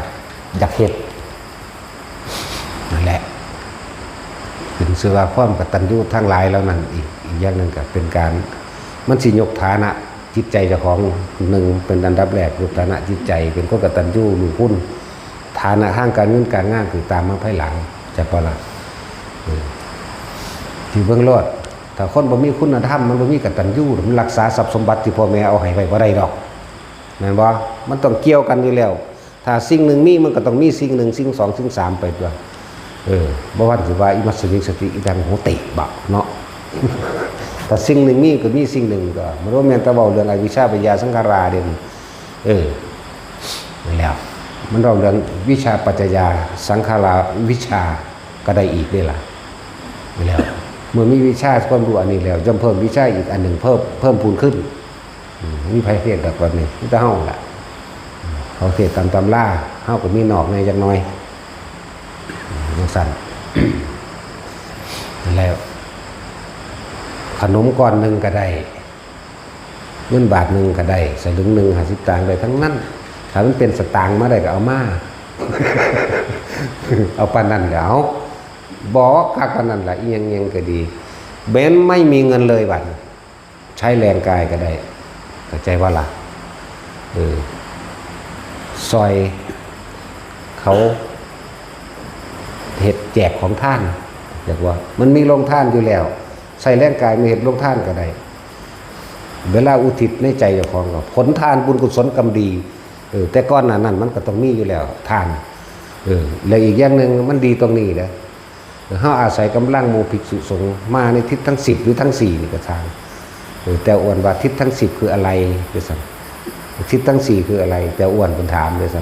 ากเฮ็ดนั่นแหละถึงเสือว่าความกตัญญูทั้งหลายแล้วนั่นอีกอย่างหนึ่งก็เป็นการมันสิยกฐานะจิตใจเจ้าของหนึ่งเป็นอันดับแรกยกฐานะจิตใจเป็นคนกตัญญูรู้คุณฐานะทางการเงินการงานคือตามมาภายหลังจะพอละที่เบื้องรอดถ้าคนบ่มีคุณธรรมมันบ่มีกตัญญูมันรักษาทรัพย์สมบัติที่พ่อแม่เอาให้ไว้บ่ได้ดอกแม่นบ่มันต้องเกี่ยวกันอยู่แล้วถ้าสิ่งหนึ่งมีมันก็ต้องมีสิ่งหนึ่งสิ่ง2สิ่ง3ไปด้วยบ่ว่าสิว่าอิมัสสิสติอิตังโหติบะเนาะแต่สิ่งหนึ่งมีก็มีสิ่งหนึ่งก็มันว่าแม่นตะเว้าเรื่องอวิชชาปัญญาสังขาราเด้นั่นแล้วมันเราเรื่องวิชาปัจจยาสังขาราวิชาก็ได้อีกได้ล่ะนั่นแล้วเมื่อมีวิชาความรู้อันนี้แล้วย่อมเพิ่มวิชาอีกอันหนึ่งเพิ่มพูนขึ้นมีไผเทศแบบว่านี้มีแต่เฮาล่ะเขาเทศตามตำราเฮาก็มีนอกในจักหน่อยจังซั่นแล้วขนมก้อนหนึ่งก็ได้เงินบาทหนึ่งก็ได้สลึงหนึ่ง50 สตางค์ได้ทั้งนั้นถ้ามันเป็นสตางค์มาได้ก็เอามา เอาปานนั้นก็เอาบอกคักปานนั้นล่ะอีหยังๆก็ดีเบ้นไม่มีเงินเลยบัดใช้แรงกายก็ได้เข้าใจว่าล่ะซอยเขาเฮ็ดแจกของท่านเรียกว่ามันมีโรงท่านอยู่แล้วใส่แรงกายมีเฮ็ดโรงท่านก็ได้เวลาอุทิศในใจเจ้าของก็ผลทานบุญกุศลกรรมดีแต่ก่อนนั้นมันก็ต้องมีอยู่แล้วทานแล้วอีกอย่างนึงมันดีตรงนี้นะเฮาอาศัยกำลังหมู่ภิกษุสงฆ์มาในทิศทั้ง10หรือทั้ง4นี่ก็ทางแต่อ้วนว่าทิศทั้ง10คืออะไรด้วยซ้ำทิศทั้ง4คืออะไรแต่อ้วนเพิ่นถามด้วยซ้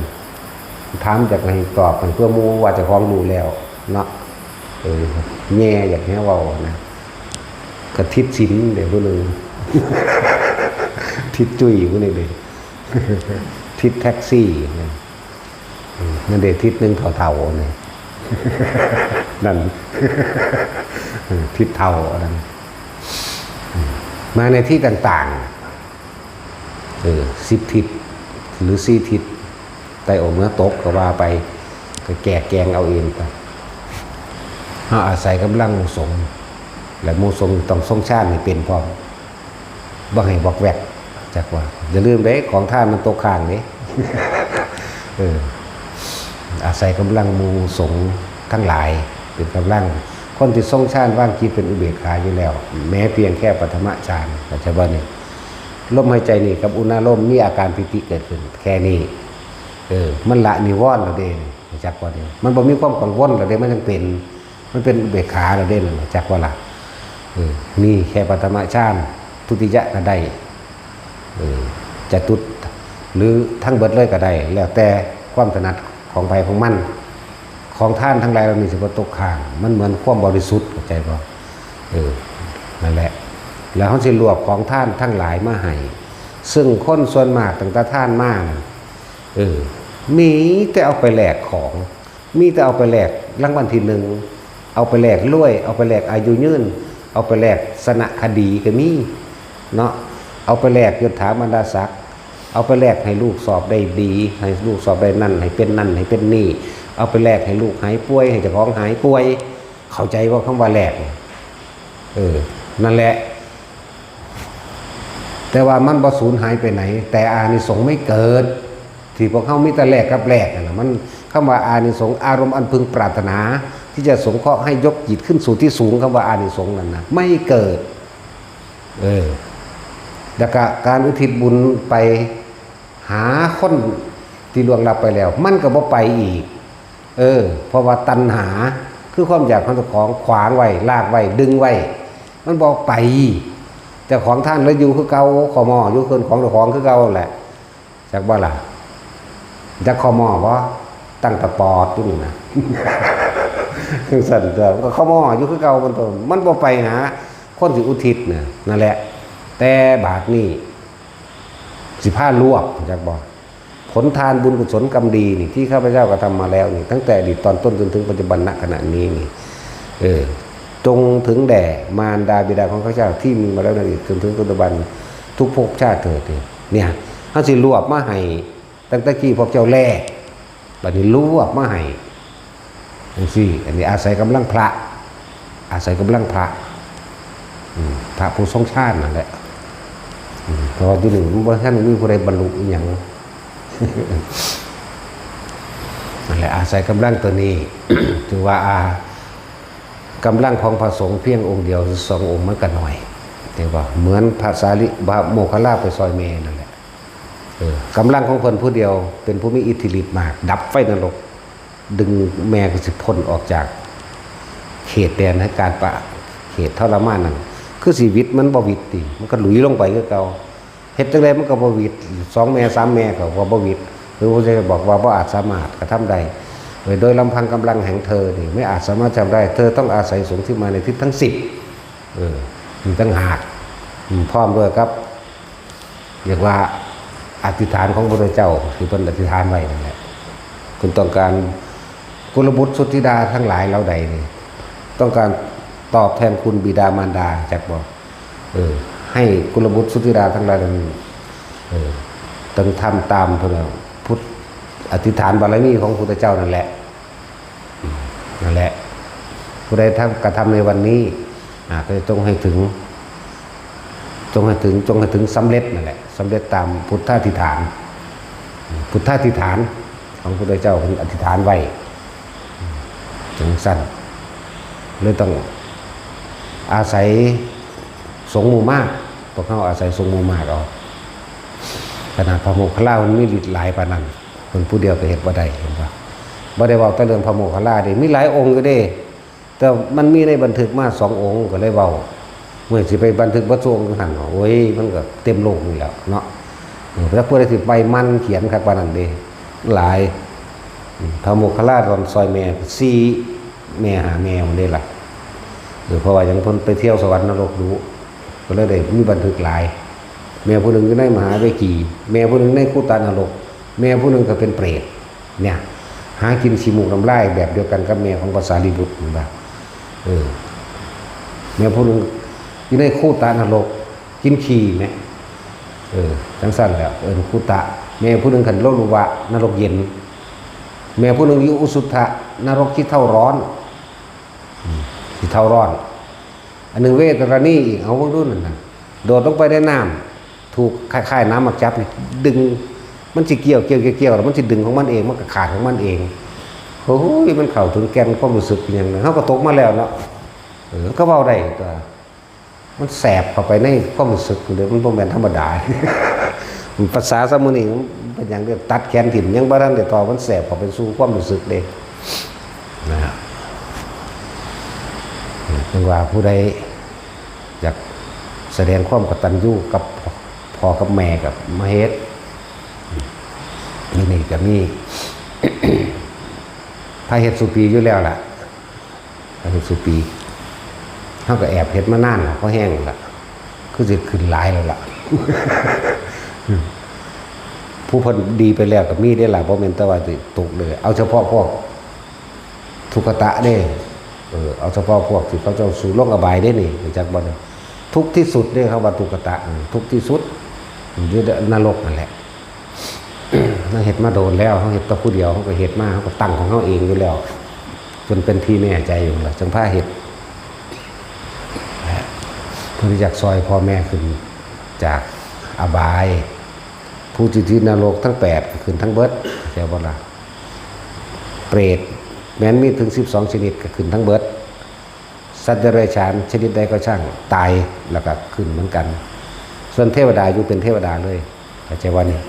ำถามจากให้ตอบเพื่อหมู่ว่าเจ้าของรู้แล้วเนาะแง่อย่างนี้เว้านะก็ทิศศีลเดี๋ยวผู้นึง ทิศจุ้ยผู้นึงเด้ทิศแท็กซี่นั่นเด้ทิศนึงเท่าๆนี่นั่นทิศเท่านั้นมาในที่ต่างๆ10 ทิศหรือ4 ทิศใต้อกเนื้อตกก็ว่าไปก็แกงเอาเองไปเฮาอาศัยกำลังหมู่สงฆ์และหมู่สงฆ์ต้องทรงชาติให้เป็นพร้อมบ่ให้บอกแวกจักว่าอย่าลืมเด้ของท่านมันตกข้างเด้ อาศัยกำลังหมู่สงฆ์ทั้งหลายเป็นกำลังคนที่ทรงฌานว่างจิตเป็นอุเบกขาอยู่แล้วแม้เพียงแค่ปฐมฌานปัจจุบันนี้ลมหายใจนี่กับอุณาโลมมีอาการปิติเกิดขึ้นแค่นี้มันละนิวรณ์แล้วเด้จักว่านี้มันบ่มีความกังวลแล้วเด้มันยังเป็นมันเป็นอุเบกขาแล้วเด้จักว่าล่ะนี่แค่ปฐมฌานทุติยะก็ได้จะตุดหรือทั้งเบิดเลยก็ได้แล้วแต่ความถนัดของไปของมันของท่านทั้งหลายเรามีสิบตกข้างมันเหมือนความบริสุทธิ์เข้าใจป่ะนั่นแหละแล้วเขาสิรวบของท่านทั้งหลายมาให้ซึ่งคนส่วนมากตั้งแต่ท่านมากมีแต่เอาไปแลกของมีแต่เอาไปแลกรางวัลที่หนึ่งเอาไปแลกรวยเอาไปแลกอายุยืนเอาไปแลกสนะคดีก็มีเนาะเอาไปแลกยศถาบรรดาศักดิ์เอาไปแลกให้ลูกสอบได้ดีให้ลูกสอบได้นั่นให้เป็นนั่นให้เป็นนี่เอาไปแลกให้ลูกหายป่วยให้เจ้าของหายป่วยเข้าใจว่าคำว่าแลกนั่นแหละแต่ว่ามันบ่สูญหายไปไหนแต่อานิสงส์ไม่เกิดที่พวกเขามีแต่แลกกับแลกนะมันคำว่าอานิสงส์อารมณ์อันพึงปรารถนาที่จะสงเคราะห์ให้ยกจิตขึ้นสู่ที่สูงคำว่าอานิสงส์นั่นนะไม่เกิดแล้วก็การอุทิศบุญไปหาคนที่ล่วงลับไปแล้วมันก็บ่ไปอีกเพราะว่าตัณหาคือความอยากของเจ้าของขวางไว้ลากไว้ดึงไว้มันบอกไปแต่ของท่านแล้วอยู่คือเก่าขอมออยู่คนของเจ้าของคือเก่าแหละจากว่าล่ะจากขอมอเพราะตั้งตะปอดอยู่นี่นะคือสั่นเดิมก็ขอมออยู่คือเก่ามันบอกไปหาคนสิอุทิศเนี่ยนั่นแหละแต่บาทนี่15 ลวกจากบอกผลทานบุญกุศลกรรมดีนี่ที่ข้าพเจ้ากระทำมาแล้วนี่ตั้งแต่อดีตตอนต้นจนถึงปัจจุบันณขณะนี้นี่จงถึงแด่มารดาบิดาของข้าพเจ้าที่มีมาแล้วในอดีตจนถึงปัจจุบันทุกภพชาติเถิดเนี่ยเขาสิรวบมาให้ตั้งแต่กี้พวกเจ้าแรกบัดนี้รวบมาให้จังซี่อันนี้อาศัยกำลังพระอาศัยกำลังพระพระผู้ทรงชาตินั่นแหละเพราะที่หนึ่งมันท่านมีผู้ใดบรรลุอย่างนั่นแหละอาศัยกำลังตัวนี้ ถือว่ากำลังของพระสงฆ์เพียงองค์เดียว2 องค์มันก็หน่อยแต่ว่าเหมือนพระสารีบุตรโมคคัลลาไปซอยเมนั่นแหละกำลังของคนผู้เดียวเป็นผู้มีอิทธิฤทธิ์มากดับไฟนรกดึงแม่ก็สิพ้นออกจากเขตแดนให้การปะเขตทรมานนั่นคือชีวิตมันบ่วิตติมันก็หลุยลงไปคือเก่าเฮ็ดจังไดมันก็บ่วิต2 แม่ 3 แม่ก็บ่วิตหรือว่าจะบอกว่าบ่อาจสามารถกระทำได้โดยลำพังกำลังแห่งเธอนี่ไม่อาจสามารถทำได้เธอต้องอาศัยสงฆ์ที่มาในทิศทั้ง10มีตั้งหากพร้อมด้วยครับเรียกว่าอธิษฐานของพระพุทธเจ้าคือเพิ่นอธิษฐานไว้นั่นแหละคุณต้องการกุลบุตรสุทธิดาทั้งหลายเหล่าใดนี่ต้องการตอบแทนคุณบิดามารดาจักบอกให้กุลบุตรสุทธิดาทั้งหลายนั้นต้องทำตามพระพุทธอธิษฐานบารมีของพระพุทธเจ้านั่นแหละผู้ใดกระทำในวันนี้ก็จะจงให้ถึงสำเร็จนั่นแหละสำเร็จตามพุทธาธิษฐานของพระพุทธเจ้าเป็นอธิษฐานไว้จังสั้นเลยต้องอาศัยสงฆ์หมู่มากพวกเขาอาศัยสงฆ์หมู่มากเอาขนาดพระโมคคัลลามันมีฤทธิ์หลายปานนั้นคนผู้เดียวก็เห็นบ่ได้เห็นป่ะบ่ได้เว้าแต่เรื่องพระโมคคัลลาดิมีหลายองค์ก็ได้แต่มันมีในบันทึกมา2 องค์ก็เลยเว้าเมื่อสิไปบันทึกบ่ทรงหั่นโอ้ยมันก็เต็มโลกนี่แล้วเนาะแล้วผู้ใดสิไปมันเขียนคักปานนั้นเด้หลายพระโมคคัลลาตอนซอยแม่4 แม่หาแมวได้ล่ะเพราะว่าอย่างเพิ่นไปเที่ยวสวรรค์นรกรู้ก็เลยได้มีบันทึกหลายแม่ผู้หนึ่งอยู่ในมหาเวกีแม่ผู้หนึ่งในคูตานรกแม่ผู้หนึ่งก็เป็นเปรตเนี่ยหากินขี้มูกน้ำลายแบบเดียวกันกับแม่ของพระสารีบุตรนั่นล่ะแม่ผู้หนึ่งอยู่ในคูตานรกกินขี้แม่จังซั่นแล้วคูตะแม่ผู้หนึ่งขันโลลุวะนรกเย็นแม่ผู้หนึ่งอยู่อุสุทะนรกที่เท่าร้อนอันหนึ่งเวทระนีอีกเอาพวกรุ่นนั่นโดดลงไปในน้ำถูกคล้ายๆน้ำมักจับดึง มันสิเกี่ยวแล้วมันสิดึงของมันเองมันก็ขาดของมันเองโอ้ยมันเข้าถึงแก่นความรู้สึกอย่างนั้นเฮาก็ตกมาแล้วเนาะก็เว้าได้ก็มันแสบเข้าไปในความรู้สึกเลยมันบ่แม่นธรรมดา ภาษาสมุนีเป็นอย่างเดียวตัดแขนถิ่มยังบ่ทันได้ต่อมันแสบเข้าไปสู่ความรู้สึกเด้นะครับจังว่าผู้ใดอยากแสดงความกตัญญูกับพ่อกับแม่กับมาเฮ็ดนี่ก็มี พาเฮ็ดสุปีอยู่แล้วล่ะพาเฮ็ดสุปีเฮาก็แอบเฮ็ดมานานแล้วก็แห้งล่ะคือสิขึ้นหลายแล้วล่ะ ผู้เพิ่นดีไปแล้วก็มีได้ล่ะบ่แม่นแต่ว่าสิตกเลยเอาเฉพาะพวกทุกขตะเด้เอาเฉพาะพวกที่เขาเจ้าสู่โลกอบายได้นี่รู้จักบ่ทุกข์ที่สุดเด้เขาว่าทุกขตะทุกข์ที่สุดอยู่นรกนั่นแหละ เราเฮ็ดมาโดนแล้วเฮาเฮ็ดแต่ผู้เดียวเฮาก็เฮ็ดมาเฮาก็ตั้งของเฮาเองอยู่แล้วจนเป็นที่แน่ใจอยู่ล่ะจังพาเฮ็ดเพื่อที่จะซอยพ่อแม่ขึ้นจากอบายผู้ที่นรกทั้ง8ก็ขึ้นทั้งเบิดเข้าใจบ่ล่ะเปรตแม้นมีถึง12ชนิดก็ขึ้นทั้งเบิดสัตว์เดรัจฉานชนิดใดก็ช่างตายแล้วก็ขึ้นเหมือนกันส่วนเทวดาอยู่เป็นเทวดาเลยเข้าใจว่านี่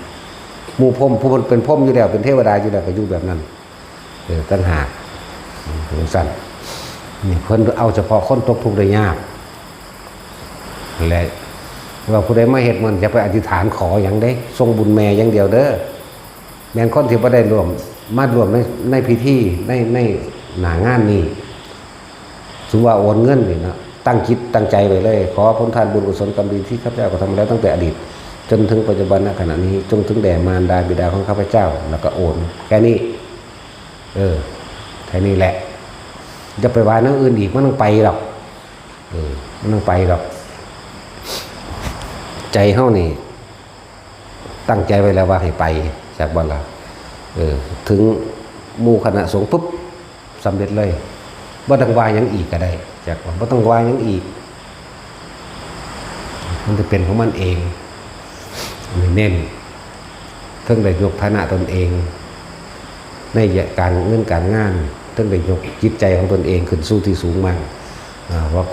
หมู่พรหมผู้เป็นพรหมอยู่แล้วเป็นเทวดาอยู่แล้วก็อยู่แบบนั้นตั้งหากถึงสั้นนี่เพิ่นเอาเฉพาะคนตกทุกข์ได้ยากและว่าผู้ใดมาเฮ็ดมันจะไปอธิษฐานขออย่างใดทรงบุญแม่อย่างเดียวเด้อแม่นคนที่บ่ได้ร่วมมารวมในพิธีในหน้างานนี้ถือว่าโอนเงินนี่นะตั้งจิตตั้งใจไว้เลยขอผลทานบุญกุศลกรรมดีที่ข้าพเจ้าก็ทำมาแล้วตั้งแต่อดีตจนถึงปัจจุบันณขณะนี้จงถึงแด่มารดาบิดาของข้าพเจ้าแล้วก็โอนแค่นี้แค่นี้แหละจะไปว่านั่งอื่นอีกมันต้องไปหรอกมันต้องไปหรอกใจเฮานี่ตั้งใจไว้แล้วว่าให้ไปจากบ้านเราถึงหมู่คณะสงฆ์ปุ๊บสำเร็จเลยบ่ต้องว่าหยังอีกก็ได้จากบ่ต้องว่าหยังอีกมันจะเป็นของมันเองเน้นเพิ่งได้ยกฐานะตนเองในการเงินการงานเพิ่งได้ยกจิตใจของตนเองขึ้นสู่ที่สูงมากว่า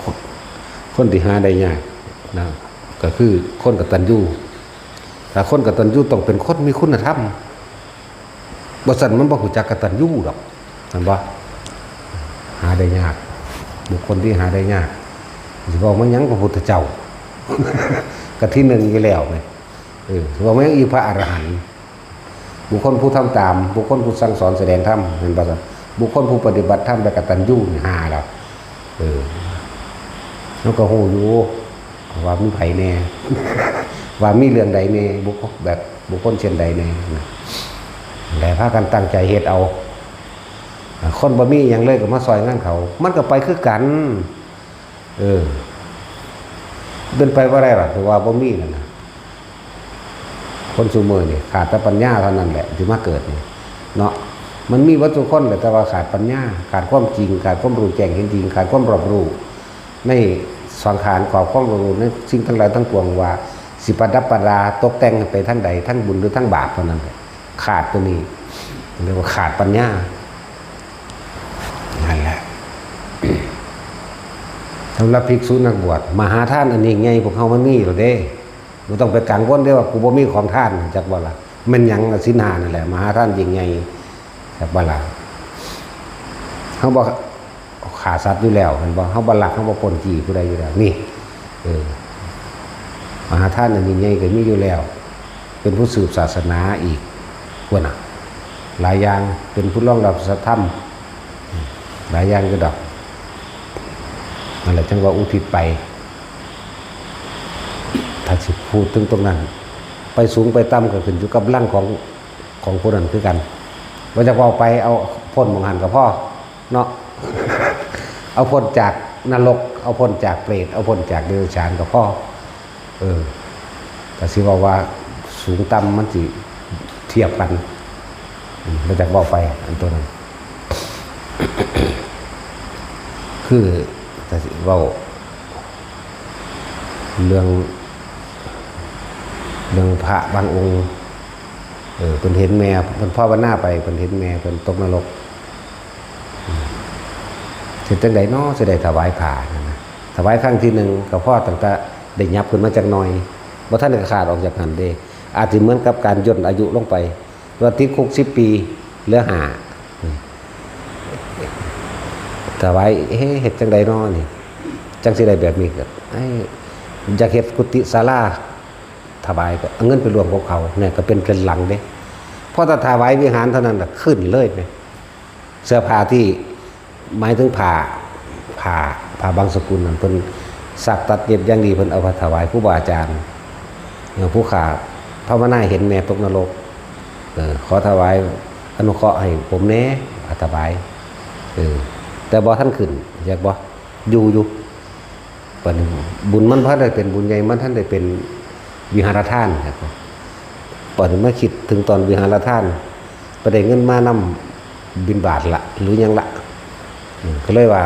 คนที่หาได้ยากนะก็คือคนกตัญญูแต่คนกตัญญูต้องเป็นคนมีคุณธรรมบ่ซั่นมันบ่รู้จักกตัญญูดอกนั่นบ่หาได้ยากบุคคลที่หาได้ยากสิบอกมันยังพระพุทธเจ้า ก็ที่หนึ่งอยู่แล้วไงว่ามันยังอีพระอรหันต์บุคคลผู้ทำตามบุคคลผู้สั่งสอนแสดงธรรมเห็นบ่ซั่นบุคคลผู้ปฏิบัติธรรมแบบกตัญญูนี่หาแล้วแล้วก็ฮู้อยู่ว่ามีไผแน่ ว่ามีเรื่องใดแน่บุคคลแบบบุคคลเช่นใดแน่นะแต่พากันตั้งใจเฮ็ดเอาคนบ่มีหยังเลยก็มาซอยงานเขามันก็ไปคือกันเป็นไปบ่ได้หรอกคือว่าบ่มีนั่นน่ะคนซุมื้อนี่ขาดแต่ปัญญาเท่านั้นแหละที่มาเกิดนี่เนาะมันมีวัตถุคนแหละแต่ว่าขาดปัญญาขาดความจริงขาดความรู้แจ้งเห็นจริงขาดความรอบรู้ในสังขารกรอบความรู้ในสิ่งทั้งหลายทั้งปวงว่าสิประดับประดาตกแต่งไปทั้งใดทั้งบุญหรือทั้งบาปเท่านั้นขาดตัวนี้เรียกว่าขาดปัญญานั่นแหละสำหรับภิกษุนักบวชมหาทานอันนี้ไงพวกเขามันมีหรอเด้บ่ต้องไปกังวลเด้ว่ากูบ่มีของทานจักว่าล่ะมันหยังศีลห้านั่นแหละมหาทานยิ่งใหญ่จักว่าล่ะเฮาบ่ขาสัตว์อยู่แล้วเห็นบ่เฮาบ่ลักเฮาบ่ปล้นจี้ผู้ใดอยู่แล้วนี่มหาทานอันนี้ไงก็มีอยู่แล้วเป็นผู้สืบศาสนาอีกว่าน่ะหลายอย่างเป็นผู้รองรับธรรมหลายอย่างก็ดอกนั่นแหละจังว่าอุทิศไปถ้าสิพูดถึงตรงนั้นไปสูงไปต่ำก็ขึ้นอยู่กับร่างของผู้นั้นคือกันว่าจะเอาไปเอาพ้นมองหันกับพ่อเนาะ เอาพ้นจากนรกเอาพ้นจากเปรตเอาพ้นจากเดรัจฉานกับพ่อแต่สิว่าสูงต่ำมันสิเทียบกันเราจะบอกไปอันตัวนั้น คือแต่ว่าเรื่องพระบางองค์ เพิ่นเห็นแม่เพิ่นภาวนาไปเพิ่นเห็นแม่เพิ่นตกนรกเสร็จจังไดเนาะสิได้ถวายผ้านั่นนะถวายครั้งที่1ก็พอตั้งแต่ได้ยับขึ้นมาจักหน่อยบ่ทันได้ขาดออกจากหันเด้อาจสิเหมือนกับการย่นอายุลงไปว่าติดคุก10 ปีเหลือ5ถวายเฮ็ดจังไดเนาะนี่จังสิได้แบบนี้ก็อยากเฮ็ดกุฏิศาลาถวายก็เอาเงินไปรวมกับเขาเนี่ยก็เป็นหลังเด้พอถ้าถวายวิหารเท่านั้นน่ะขึ้นเลยเนี่ยเสื้อผ้าที่หมายถึงผ้าบางสกุลนั่นเพิ่นสักตัดเย็บอย่างดีเพิ่นเอามาถวายครูบาอาจารย์ผู้ขาภาวนาเห็นแม่ตกนรกขอถวายอนุเคราะห์ให้ผมแน่ถวายแต่บ่ท่านขึ้นอยากบ่อยู่ปันบุญมันพระได้เป็นบุญใหญ่มันท่านได้เป็นวิหารทานครับปันมาคิดถึงตอนวิหารทานประเด็นเงินมานำบิณฑบาตละหรือยังละก็เลยว่า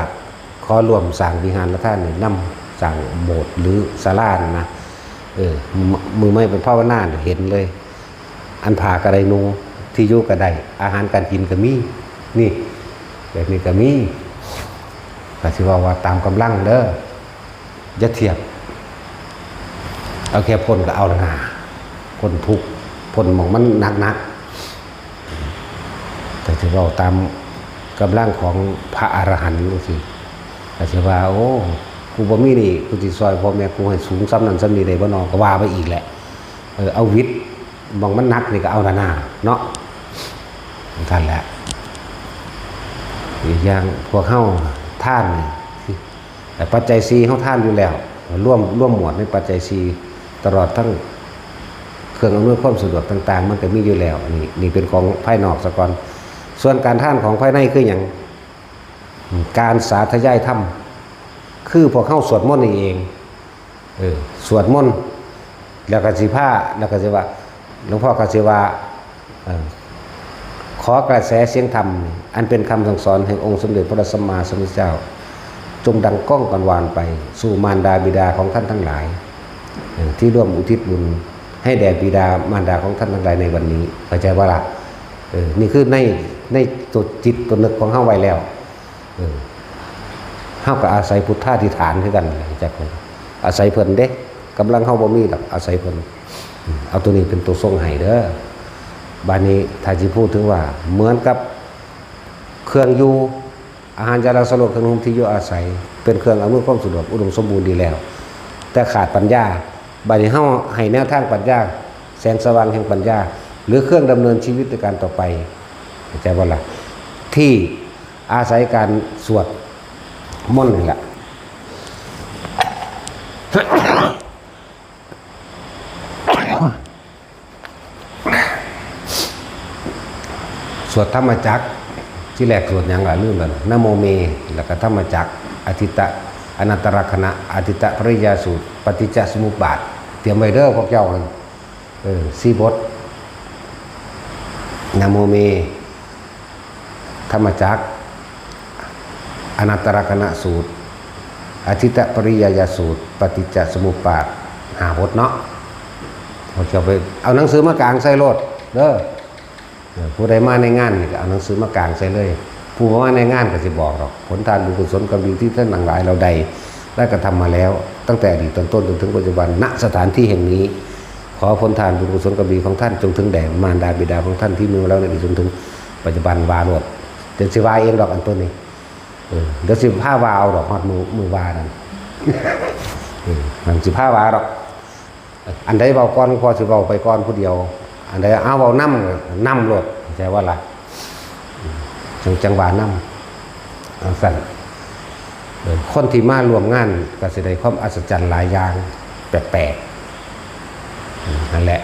ขอรวมสร้างวิหารทานนี่นำสร้างโบสถ์หรือศาลานะมือไม่เป็นภาวนาเห็นเลยอันผ่ากระไดนูที่อยู่กระไดอาหารการกินก็มีนี่แบบนี้ก็มีก็สิว่าตามกำลังเด้ออย่าเทียบเอาแค่พ้นก็เอาละนาพ้นทุกข์พ้นหมองมันหนักแต่สิว่าตามกำลังของพระอรหันต์จังซี่ก็สิว่าโอ้กูบ่มีนี่กูสิซอยพ่อแม่กูให้สูงซ้ำนั้นซ้ำนี้ได้บ่น้อก็ว่าไปอีกแหละเอาวิทย์มองมันหนักนี่ก็เอาละนาเนาะท่านแหละอีกอย่างพวกเฮาท่านนี่แต่ปัจจัย4เฮาท่านอยู่แล้วร่วมหมวดในปัจจัย4ตลอดทั้งเครื่องอำนวยความสะดวกต่างๆมันก็มีอยู่แล้วนี่เป็นของภายนอกซะก่อนส่วนการท่านของภายในคือหยังการสาธยายธรรมคือพวกเข้าสวดมนต์นี่เองสวดมนต์แล้วก็สิผ้าแล้วก็สิว่าหลวงพ่อก็สิว่าขอกระแสเสียงธรรมอันเป็นคำสั่งสอนแห่งองค์สมเด็จพระสัมมาสัมพุทธเจ้าจงดังก้องกังวานไปสู่มารดาบิดาของท่านทั้งหลายที่ร่วมอุทิศบุญให้แด่บิดามารดาของท่านทั้งหลายในวันนี้เข้าใจว่าล่ะนี่คือในตัวจิตตัวนึกของเฮาไว้แล้วเฮาก็อาศัยพุทธาธิฐานคือกันจักคนอาศัยเพิ่นเด้กำลังเฮาบ่มีดอกอาศัยเพิ่นเอาตัวนี้เป็นตัวทรงให้เด้อบัดนี้ถ้าสิพูดถึงว่าเหมือนกับเครื่องอยู่อาหารยารักษาโรคขนมที่อยู่อาศัยเป็นเครื่องอำนวยความสะดวกอุดมสมบูรณ์ดีแล้วแต่ขาดปัญญาบัดนี้เฮาให้แนวทางปัญญาแสงสว่างแห่งปัญญาหรือเครื่องดำเนินชีวิตในการต่อไปเข้าใจบ่ล่ะที่อาศัยการสวดมนต์นี่แหละสวดธรรมจักรที่แรกสวดอย่างละลืมแล้วนะโมเมแล้วก็ธรรมจักรอทิตะอนัตตลักขณะอทิตะปริยาสูตรปฏิจจสมุปบาทเตรียมไว้เด้อพวกเจ้า4 บทนะโมเมธรรมจักรอนัตตลักขณะสูตรอทิตะปริยาสูตรปฏิจจสมุปบาท5 บทเนาะพวกเจ้าไปเอาหนังสือมากางใส่รถเด้อผู้ใดมาในงานนี่ก็เอาหนังสือมากางใส่เลยผู้มาในงานก็สิบอกหรอกผลทานบุญกุศลกรรมดีที่ท่านหลายเราใดได้กระทำมาแล้วตั้งแต่อดีตต้นจนถึงปัจจุบันณสถานที่แห่งนี้ขอผลทานบุญกุศลกรรมดีของท่านจงถึงแด่มารดาบิดาของท่านที่มีมาแล้วในอดีตจนถึงปัจจุบันวาโรดเดี๋ยวสิวาเองดอกอันต้นนี้เดี๋ยวสิผ้าวาเอาดอกฮอดมือวานั่นมันสิผ้าวาดอกอันใดเบาก้อนพอสิเบาไปก้อนผู้เดียวอันใดเอาเบาน้ำรถใจว่าล่ะจังหวะน้ำสั่นคนที่มารวมงานก็แสดงความอัศจรรย์หลายอย่างแปลกๆนั่นแหละ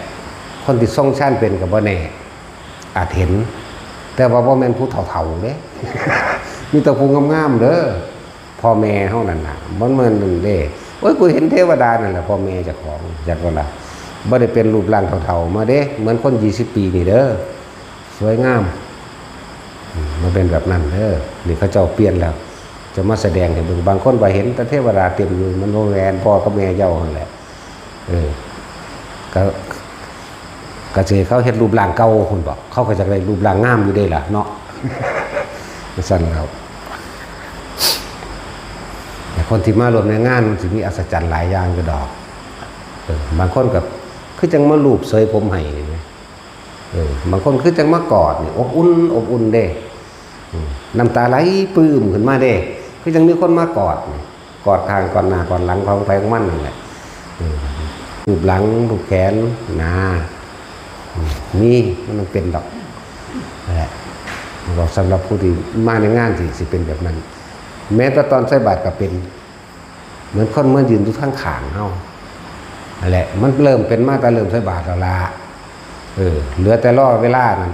คนที่ทรงชั้นเป็นกับว่าแน่อาจเห็นแต่ว่าบ่แม่นผู้เฒ่าๆเด้ มีแต่ผู้งามๆเด้อพ่อแม่เฮานั่นน่ะมันเหมือนนึงเด้โอ้ยกูเห็นเทวดานั่นแหละพ่อแม่เจ้าของจักว่าล่ะบ่ได้เป็นรูปร่างเฒ่าๆมาเด้เหมือนคน20 ปีนี่เด้อสวยงามมันเป็นแบบนั้นเด้อนี่เขาเจ้าเปลี่ยนแล้วจะมาแสดงให้เบิ่งบางคนว่าเห็นแต่เทวดาเต็มอยู่มันโรงแรมพ่อกับแม่เจ้านั่นแหละก็ ก็สิเขาเฮ็ดรูปร่างเก่าคุณบอกเขาก็จะได้รูปร่างงามอยู่ได้ล่ะเนาะสั่นแล้วแต่คนที่มารวมในงานมันสิมีอัศจรรย์หลายอย่างก็ดอกบางคนกับคือจังมาลูบเสยผมให้นี่บางคนคือจังมากอดนี่อบอุ่นเด้น้ำตาไหลปลื้มขึ้นมาเด้คือจังมีคนมากอดกอดข้างกอดหน้ากอดหลังของไปของมันนั่นแหละรูปหลังรูปแขนหน้านี่มันเป็นดอกนั่นแหละบอกสำหรับผู้ที่มาในงานสิเป็นแบบนั้นแม้แต่ตอนใส่บาตรก็เป็นเหมือนคนเมื่อยืนทุกข้างขางเฮานั่นแหละมันเริ่มเป็นมาแต่เริ่มใส่บาตรแล้วละเหลือแต่รอเวลานั้น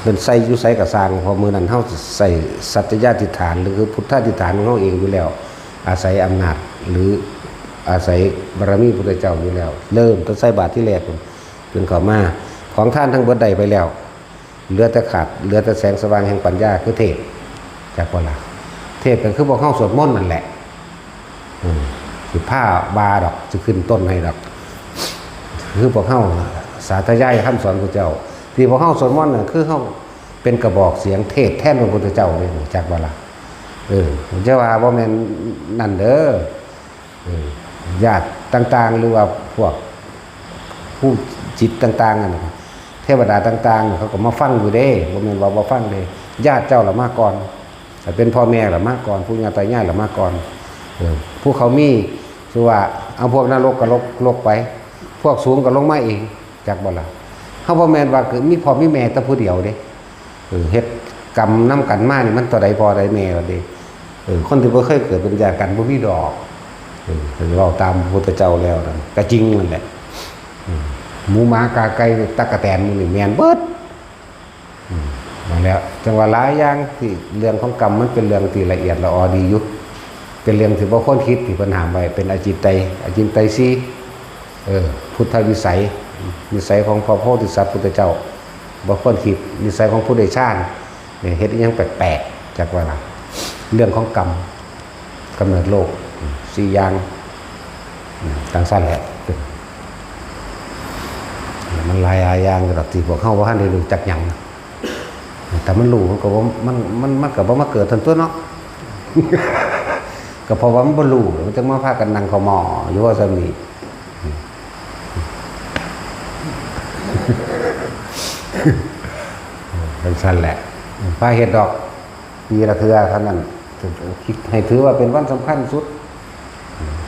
เป็นใส่ยุใส่กับสร้างพอมือนั้นเฮาใส่สัจญาธิษฐานหรือพุทธาธิษฐานของเฮาเองอยู่แล้วอาศัยอำนาจหรืออาศัยบารมีพระพุทธเจ้าอยู่แล้วเริ่มต้นใส่บาตรที่แรกเป็นเข้ามาของท่านทั้งเบิดใดไปแล้วเหลือแต่ขาดเหลือแต่แสงสว่างแห่งปัญญาคือเทศจากเวลาเทศก็คือบอกเข้าสวดมนต์นั่นแหละสิผ้าบาดอกจะขึ้นต้นให้ดอกคือบอกเข้าสาธยายคำสอนพระเจ้าที่บอกเข้าสวดมนต์นั่นคือเข้าเป็นกระบอกเสียงเทศแทนพระพุทธเจ้าเลยจากเวลาเจ้าว่าบ่แม่นนั่นเด้อญาติต่างๆหรือว่าพวกผู้จิตต่างๆนั่นเทวดาต่างๆเขาก็มาฟังอยู่เด้บ่แม่นว่าบ่ฟังเด้ญาติเจ้าละมาก่อนแต่เป็นพ่อแม่ละมาก่อนผู้ญาติตายายละมาก่อนผู้เขามีคือว่าเอาพวกนรกก็ลกไปพวกสูงก็ลงมาเองจากบ่ล่ะเฮาบ่แม่นว่าคือมีพ่อมีแม่แต่ผู้เดียวเด้เฮ็ดกรรมนำกันมานี่มันต่อใดพ่อใดแม่ว่าเด้คนที่บ่เคยเกิดเป็นญาติกันบ่มีดอกเราตามพระพุทธเจ้าแล้วนั่นก็จริงนั่นแหละหมูหมากาไก่ตั๊กแตนนี่แม่นเบิดนั่นแล้วจังว่าหลายอย่างที่เรื่องของกรรมมันเป็นเรื่องที่ละเอียดละออดีอยู่เป็นเรื่องที่บ่คนคิดที่ปัญหาไว้เป็นอจินไตยสีพุทธวิสัยนิสัยของพระโพธิสัตว์พุทธเจ้าบ่คนคิดนิสัยของผู้ใดชาติเฮ็ดอีหยังแปลกๆจากว่าล่ะเรื่องของกรรมกำเนิดโลก4อย่างต่างสั้นแหละมันหลายอย่างระดับที่พวกเฮาบ่ทันได้รู้จักหยังแต่มันรู้มันก็บ่มันก็บ่มาเกิดทันตัวเนาะ ก็เพราะว่ามันบ่รู้มันจึงมาพากันนั่งเข้าหม้ออยู่ว่าซั่นนี่เป็นซั่นแหละพาเฮ็ดดอกปีละเทื่อเท่านั้นคิดให้ถือว่าเป็นวันสำคัญสุด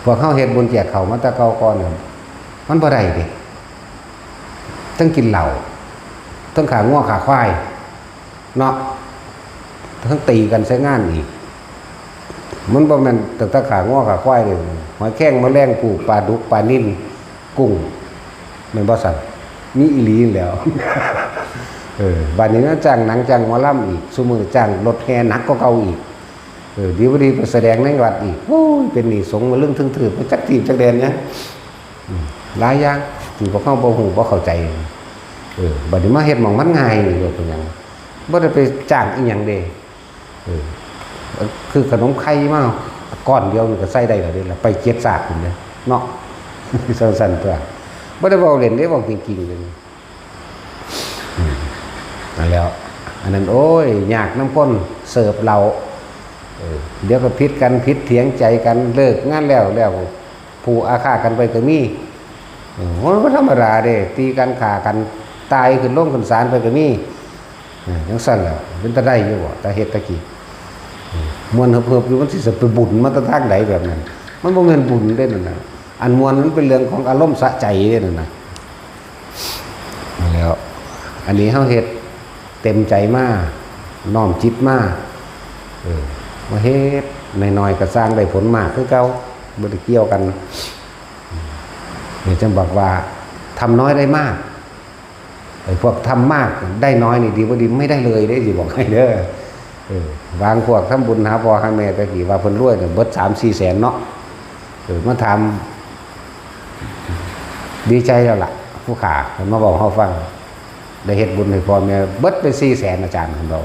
พวกเฮาเฮ็ดบุญแจกข้าวมาแต่เก่าก่อนน่ะมันบ่ได้เด้ต้องกินเหล้าต้องขางัวขาควายเนาะต้องตีกันใช้งานอีกมันบ่แม่นแต่ขางัวขาควายเลยหอยแข้งแมลงปูปลาดุกปลานิ่นกุ้งแม่นบ่สั่นมีอีหลีแล้วบัดนี้นะจ้างหนังจ้างหมอลำอีกซุมื้อจ้างรถแห่หนักกว่าเก่าอีกดีบ่ดีไปแสดงในวัดอีกโอ้ยเป็นหนี้สงฆ์มาเรื่องทึ่งๆบ่จักทีจักแดนเนี่ยหลายอย่างที่พวกเขาบ่ฮู้บ่เข้าใจบัดนี้มาเฮ็ดหม่องมันง่ายนี่ว่าเป็นหยังบ่ได้ไปจ้างอีหยังเด้คือขนมไข่มาก้อนเดียวนี่ก็ใส่ได้แล้วเด้ล่ะไป7ซากพุ่นเด้เนาะสั่นๆตัวบ่ได้เว้าเล่นเด้เว้าจริงๆเลยนั่นแล้วอันนั้นโอ้ยยากน้ำคนเสิร์ฟเราเดี๋ยวก็พิษกันพิษเถียงใจกันเลิกงานแล้วผู้อาฆาตกันไปก็มีมันธรรมดาเด้ตีกันฆ่ากันตายขึ้นลงขึ้นศาลไปก็มีจังซั่นแหละเป็นตาได้อยู่บ่ตาเฮ็ดตะกี้มวนเพิ่มอยู่มันสิไปบุญมาตะทางใดแบบนั้นมันบ่แม่นบุญเด้นั่นน่ะอันมวนมันเป็นเรื่องของอารมณ์สะใจเด้นั่นน่ะแล้วอันนี้เฮาเฮ็ดเต็มใจมาน้อมจิตมามาเฮ็ดน้อยๆก็สร้างได้ผลมากคือเก่าบ่ได้เกี่ยวกันนี่จังบอกว่าทำน้อยได้มากไอ้พวกทำมากได้น้อยนี่ดีบ่ดีไม่ได้เลยได้สิบอกให้เด้อบางพวกทำบุญหาพ่อหาแม่ตะกี้ว่าเพิ่นรวยเนี่ยเบิด 3-4 แสนเนาะมาทำดีใจแล้วล่ะผู้ขาเพิ่นมาบอกเฮาฟังได้เฮ็ดบุญให้พ่อแม่เบิดไป 4 แสนอาจารย์เพิ่นบอก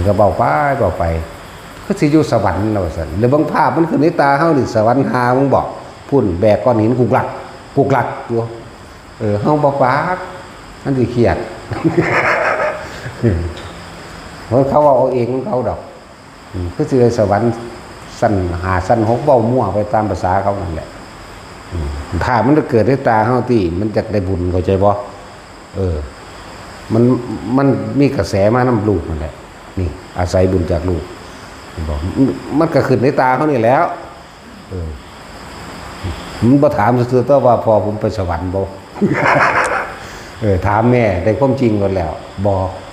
ก็เบาไปก็สิอยู่สวรรค์แล้วซั่นหรือบางภาพมันขึ้นในตาเฮานี่สวรรค์หามึงบอกพุ่นแบกก้อนหินกุกลักอยู่ เฮาบ่ปากมันสิเครียด เพราะเขาเอาเองของเขาดอกคือสิได้สวรรค์สั้น5สั้น6เว้ามั่วไปตามภาษาเขานั่นแหละถ้ามันจะเกิดด้วยตาเฮาที่มันจะได้บุญเข้าใจบ่มันมีกระแสมานำลูกนั่นแหละนี่อาศัยบุญจากลูกบอกมันก็ขึ้นในตาเขานี่แล้วมันบ่ถามซื่อๆตัวว่าพอผมไปสวรรค์บ่ ถามแม่ได้ความจริงก่อนแล้วบ่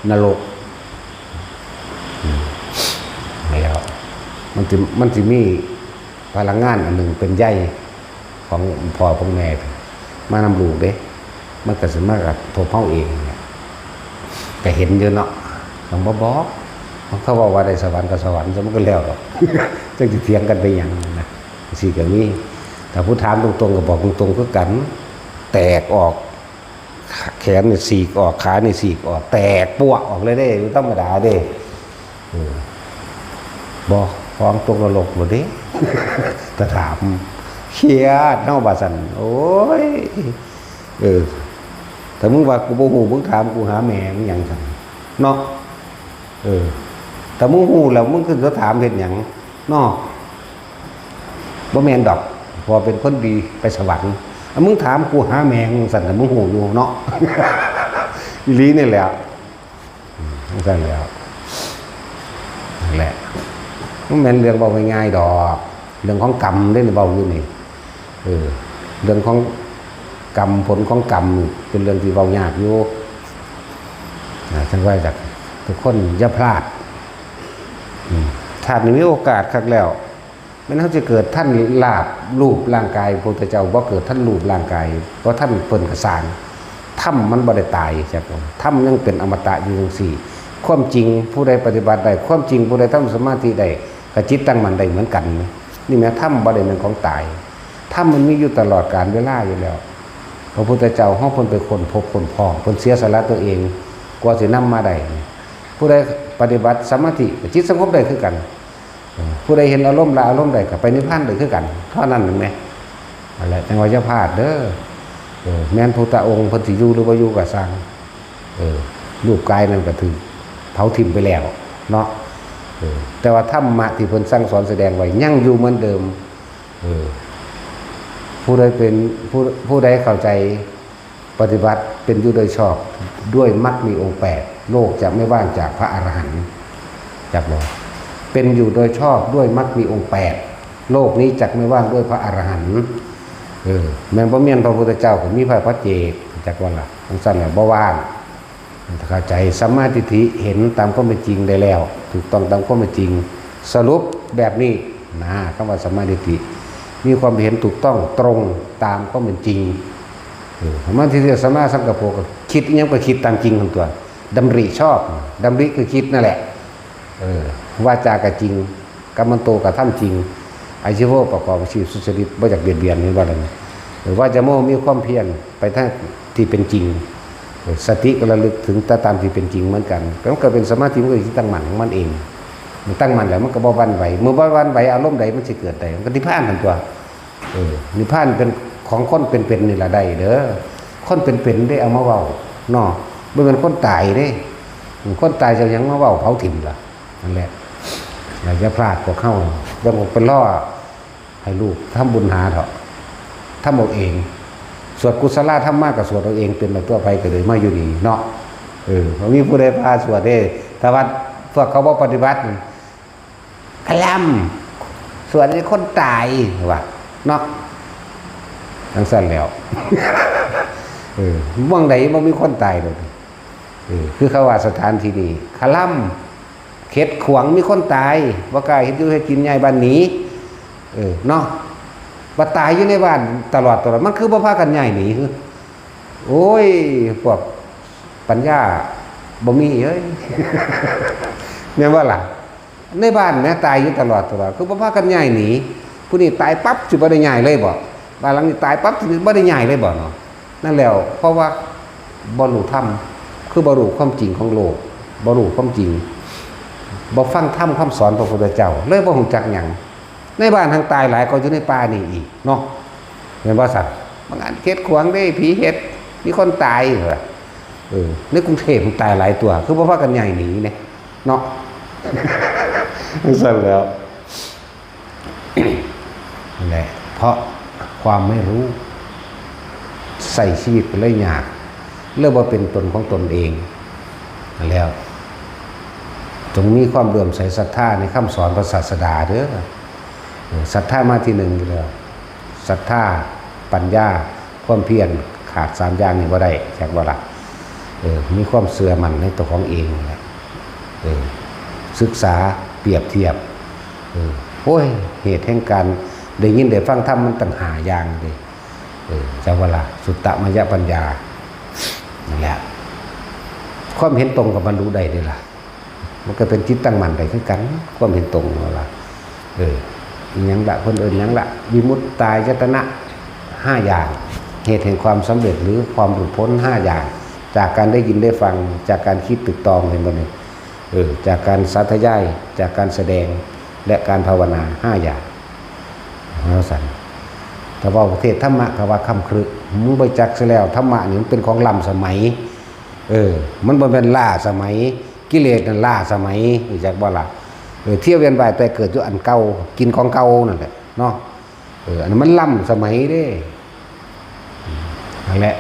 นรกแล้วมันสิมีพลังงานอันหนึ่งเป็นใยของพ่อของแม่มานำลูกเด้มันก็สิมากับตัวเฮาเองเนี่ยก็เห็นอยู่เนาะต้องบ่บอกเขาบอกว่าได้สวรรค์ก็สวรรค์ซะมันก็แล้วดอก จังสิเถียงกันไปหยังนะสิก็มีถ้าผู้ถามตรงๆก็บอกตรงๆคือกันแตกออกแขนนี่ฉีกออกขานี่ฉีกออกแตกปวกออกเลยเด้ธรรมดาเด้บ่ฟ้องตกนรกบ่เด้ แต่ถามเครียดเนาะว่าซั่นโอ้ยแต่มึงว่ากูบ่ฮู้มึงถามกูหาแม่มึงหยังซั่นเนาะแต่มึงฮู้แล้วมึงขึ้นจะถามเฮ็ดหยังเนาะบ่แม่นดอกพอเป็นคนดีไปสวรรค์มึงถามกูหาแม่มึงสั่นแต่มึงฮู้อยู่เนาะ อีหลีนี่แหละสั่นแล้วนั่นแหละมันแม่นเรื่องเว้าง่ายๆดอกเรื่องของกรรมเด้นี่เว้าอยู่นี่เรื่องของกรรมผลของกรรมเป็นเรื่องที่เว้ายากอยู่ฉันว่าจากทุกคนอย่าพลาดชาตินี้มีโอกาสครั้งแล้วไม่น่าจะเกิดท่านลาบรูปร่างกายพระพุทธเจ้าว่าเกิดท่านรูปร่างกายเพราะท่านเปิ่นกระสานถ้ำมันบ่ได้ตายจากถ้ำยังเป็นอมตะอยู่จังซี่ความจริงผู้ใดปฏิบัติได้ความจริงผู้ใดทำสมาธิได้กระจิตตั้งมั่นได้เหมือนกันนี่แม้ถ้ำบ่ได้เป็นของตายถ้ำมันมีอยู่ตลอดกาลเวลาอยู่แล้วพระพุทธเจ้าห้องเพิ่นไปคนพบคนพ้องเพิ่นเสียสละตัวเองกว่าสินำมาได้ผู้ใดปฏิบัติสมาธิจิตสงบได้คือกันผู้ใดเห็นอารมณ์ละอารมณ์ใดก็ไปนิพพานได้คือกันเท่านั้นเห็นไหมอะไรจังว่าจะพลาดเด้อแม้นพุทธองค์เพิ่นสิอยู่หรือบ่อยู่ก็สร้างรูปกายนั่นก็ถือเผาถิ่มไปแล้วเนาะแต่ว่าธรรมะที่เพิ่นสั่งสอนแสดงไว้ยังอยู่เหมือนเดิมผู้ใดเป็นผู้ใดเข้าใจปฏิบัติเป็นอยู่โดยชอบด้วยมรรคมีองค์8โลกจะไม่ว่างจากพระอรหันต์จักบ่เป็นอยู่โดยชอบด้วยมรรคมีองค์8โลกนี้จักไม่ว่างด้วยพระอรหันต์แม้บ่แม่นพระพุทธเจ้าก็มีพระปัจเจกจักว่าล่ะทั้งสั้นน่ะบ่ว่างเข้าใจสัมมาทิฏฐิเห็นตามความเป็นจริงได้แล้วถูกต้องตามความเป็นจริงสรุปแบบนี้นะคำว่าสัมมาทิฏฐิมีความเห็นถูกต้องตรงตามความเป็นจริงสัมมาทิฏฐิสัมมาสังกัปโปก็คิดยังก็คิดตามจริงของตัวดำริชอบดำริคือคิดนั่นแหละวาจากะจริงกรรมโตกะทำจริงอาชีวะประกอบอาชีพสุจริตบ่อยากเบียดเบียนนี่ว่าอะไรหรือว่าจะโมมีความเพียรไปทางที่เป็นจริงสติก็ระลึกถึงตามที่เป็นจริงเหมือนกันแล้วก็เป็นสมาธิมันก็ที่ตั้งมั่นของมันเองมันตั้งมั่นแล้วมันก็บ่หวั่นไหวเมื่อบ่หวั่นไหวอารมณ์ใดมันสิเกิดได้มันก็นิพพานทันตัวนิพพานเป็นของคนเป็นๆนี่ล่ะได้เด้อคนเป็นๆได้เอามาเว้าเนาะบ่แม่นคนตายเด้คนตายจะยังมาเว้าเผาถิ่มล่ะนั่นแหละอย่าพลาดพวกเฮาอย่าหมกเป็นล่อให้ลูกทำบุญหาเถาะทำเอาเองสวดกุศลธรรมะกับสวดเอาเองเป็นมาตัวไปก็เลยมาอยู่ดีเนาะบ่มีผู้ใดพาสวดเด้แต่ว่าพวกเขาบ่ปฏิบัติคลำสวดให้คนตายว่าเนาะทั้งสั้นแล้วม่วงใดบ่มีคนตายเลยคือเขาว่าสถานที่นี้คลำเข็ดขวางมีคนตายว่ากายเฮ็ดอยู่ให้กินใหญ่บ้านหนีเนาะว่าตายอยู่ในบ้านตลอดมันคือบ่พากันใหญ่หนีคือโอ้ยพวกปัญญาบ่มีเอ้ย แม่นว่าล่ะในบ้านแม่ตายอยู่ตลอดคือบ่พากันใหญ่หนีผู้นี้ตายปั๊บสิบ่ได้ใหญ่เลยบ่บ้านหลังนี้ตายปั๊บสิบ่ได้ใหญ่เลยบ่เนาะนั่นแล้วเพราะว่าบ่รู้ธรรมคือบ่รู้ความจริงของโลกบ่รู้ความจริงบ่ฟังธรรมคำสอนพระพุทธเจ้าเลยบ่ฮู้จักหยังในบ้านทางตายหลายก็อยู่ในป่านี่อีกเนาะเห็นบ่สัตว์บางอันเฮ็ดขวางได้ผีเฮ็ด มีคนตายเหรอในกรุงเทพมันตายหลายตัวคือเพราะว่ากันใหญ่หนีเนี่ยเนาะไม่ใช่แล้วนั่นแหละเพราะความไม่รู้ใส่ชีวิตไปเลยยากเริ่มว่าเป็นตนของตนเองแล้วจงมีความเลื่อมใสศรัทธาในคำสอนพระศาสดาเด้อศรัทธามาที่หนึ่งอยู่แล้วศรัทธาปัญญาความเพียรขาดสามอย่างนี่บ่ได้แค่ว่าละมีความเสื่อมันในตัวของเองแหละศึกษาเปรียบเทียบโอ้ยเหตุแห่งการได้ยินได้ฟังธรรมมันต่างหาอย่างเลยจะว่าละสุตตมยปัญญานั่นแหละความเห็นตรงกับบรรลุได้นี่ล่ะมันก็เป็นจิตตั้งมั่นได้คือกันความเห็นตรงว่าละยังละคนอื่นยังละวิมุตตายยตนะ5อย่างเหตุแห่งความสำเร็จหรือความหลุดพ้น5อย่างจากการได้ยินได้ฟังจากการคิดตึกตองเห็นบ่เนี่ยจากการสาธยายจากการแสดงและการภาวนา5อย่างเราสั่นแต่ว่าประเทศธรรมะก็ว่าคำครึมึงไปจักซะแล้วธรรมะนี่มันเป็นของล้ำสมัยมันบ่เป็นล่าสมัยกิเลสนั่นล่าสมัยรู้จักบ่ล่ะเที่ยวเวียนว่ายแต่เกิดอยู่อันเก่ากินของเก่านั่นแหละเนาะอันนั้นมันล้ำสมัยเด้นั่นแหละ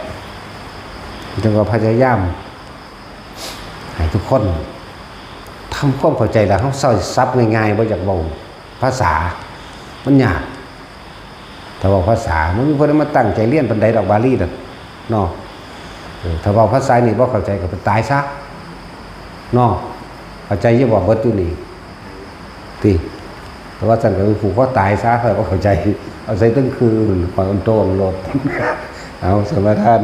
จึงว่าพยายามให้ทุกคนทำความเข้าใจแล้วเขาใส่ซับง่ายๆบ่อยากเว้าภาษามันยากถ้าเว้าภาษามันมีคนมาตั้งใจเรียนปานใดดอกบาลีนั่นเนาะถ้าเว้าภาษานี่บ่เข้าใจก็ไปตายซะเนาะเข้าใจอยู่บ่เบิดอยู่นี่ติแต่ว่าซั่นก็ผูกคอตายซะถ้าบ่เข้าใจเอาใส่ตั้งคืนปล่อยมันโตนโลดเอาสมาทาน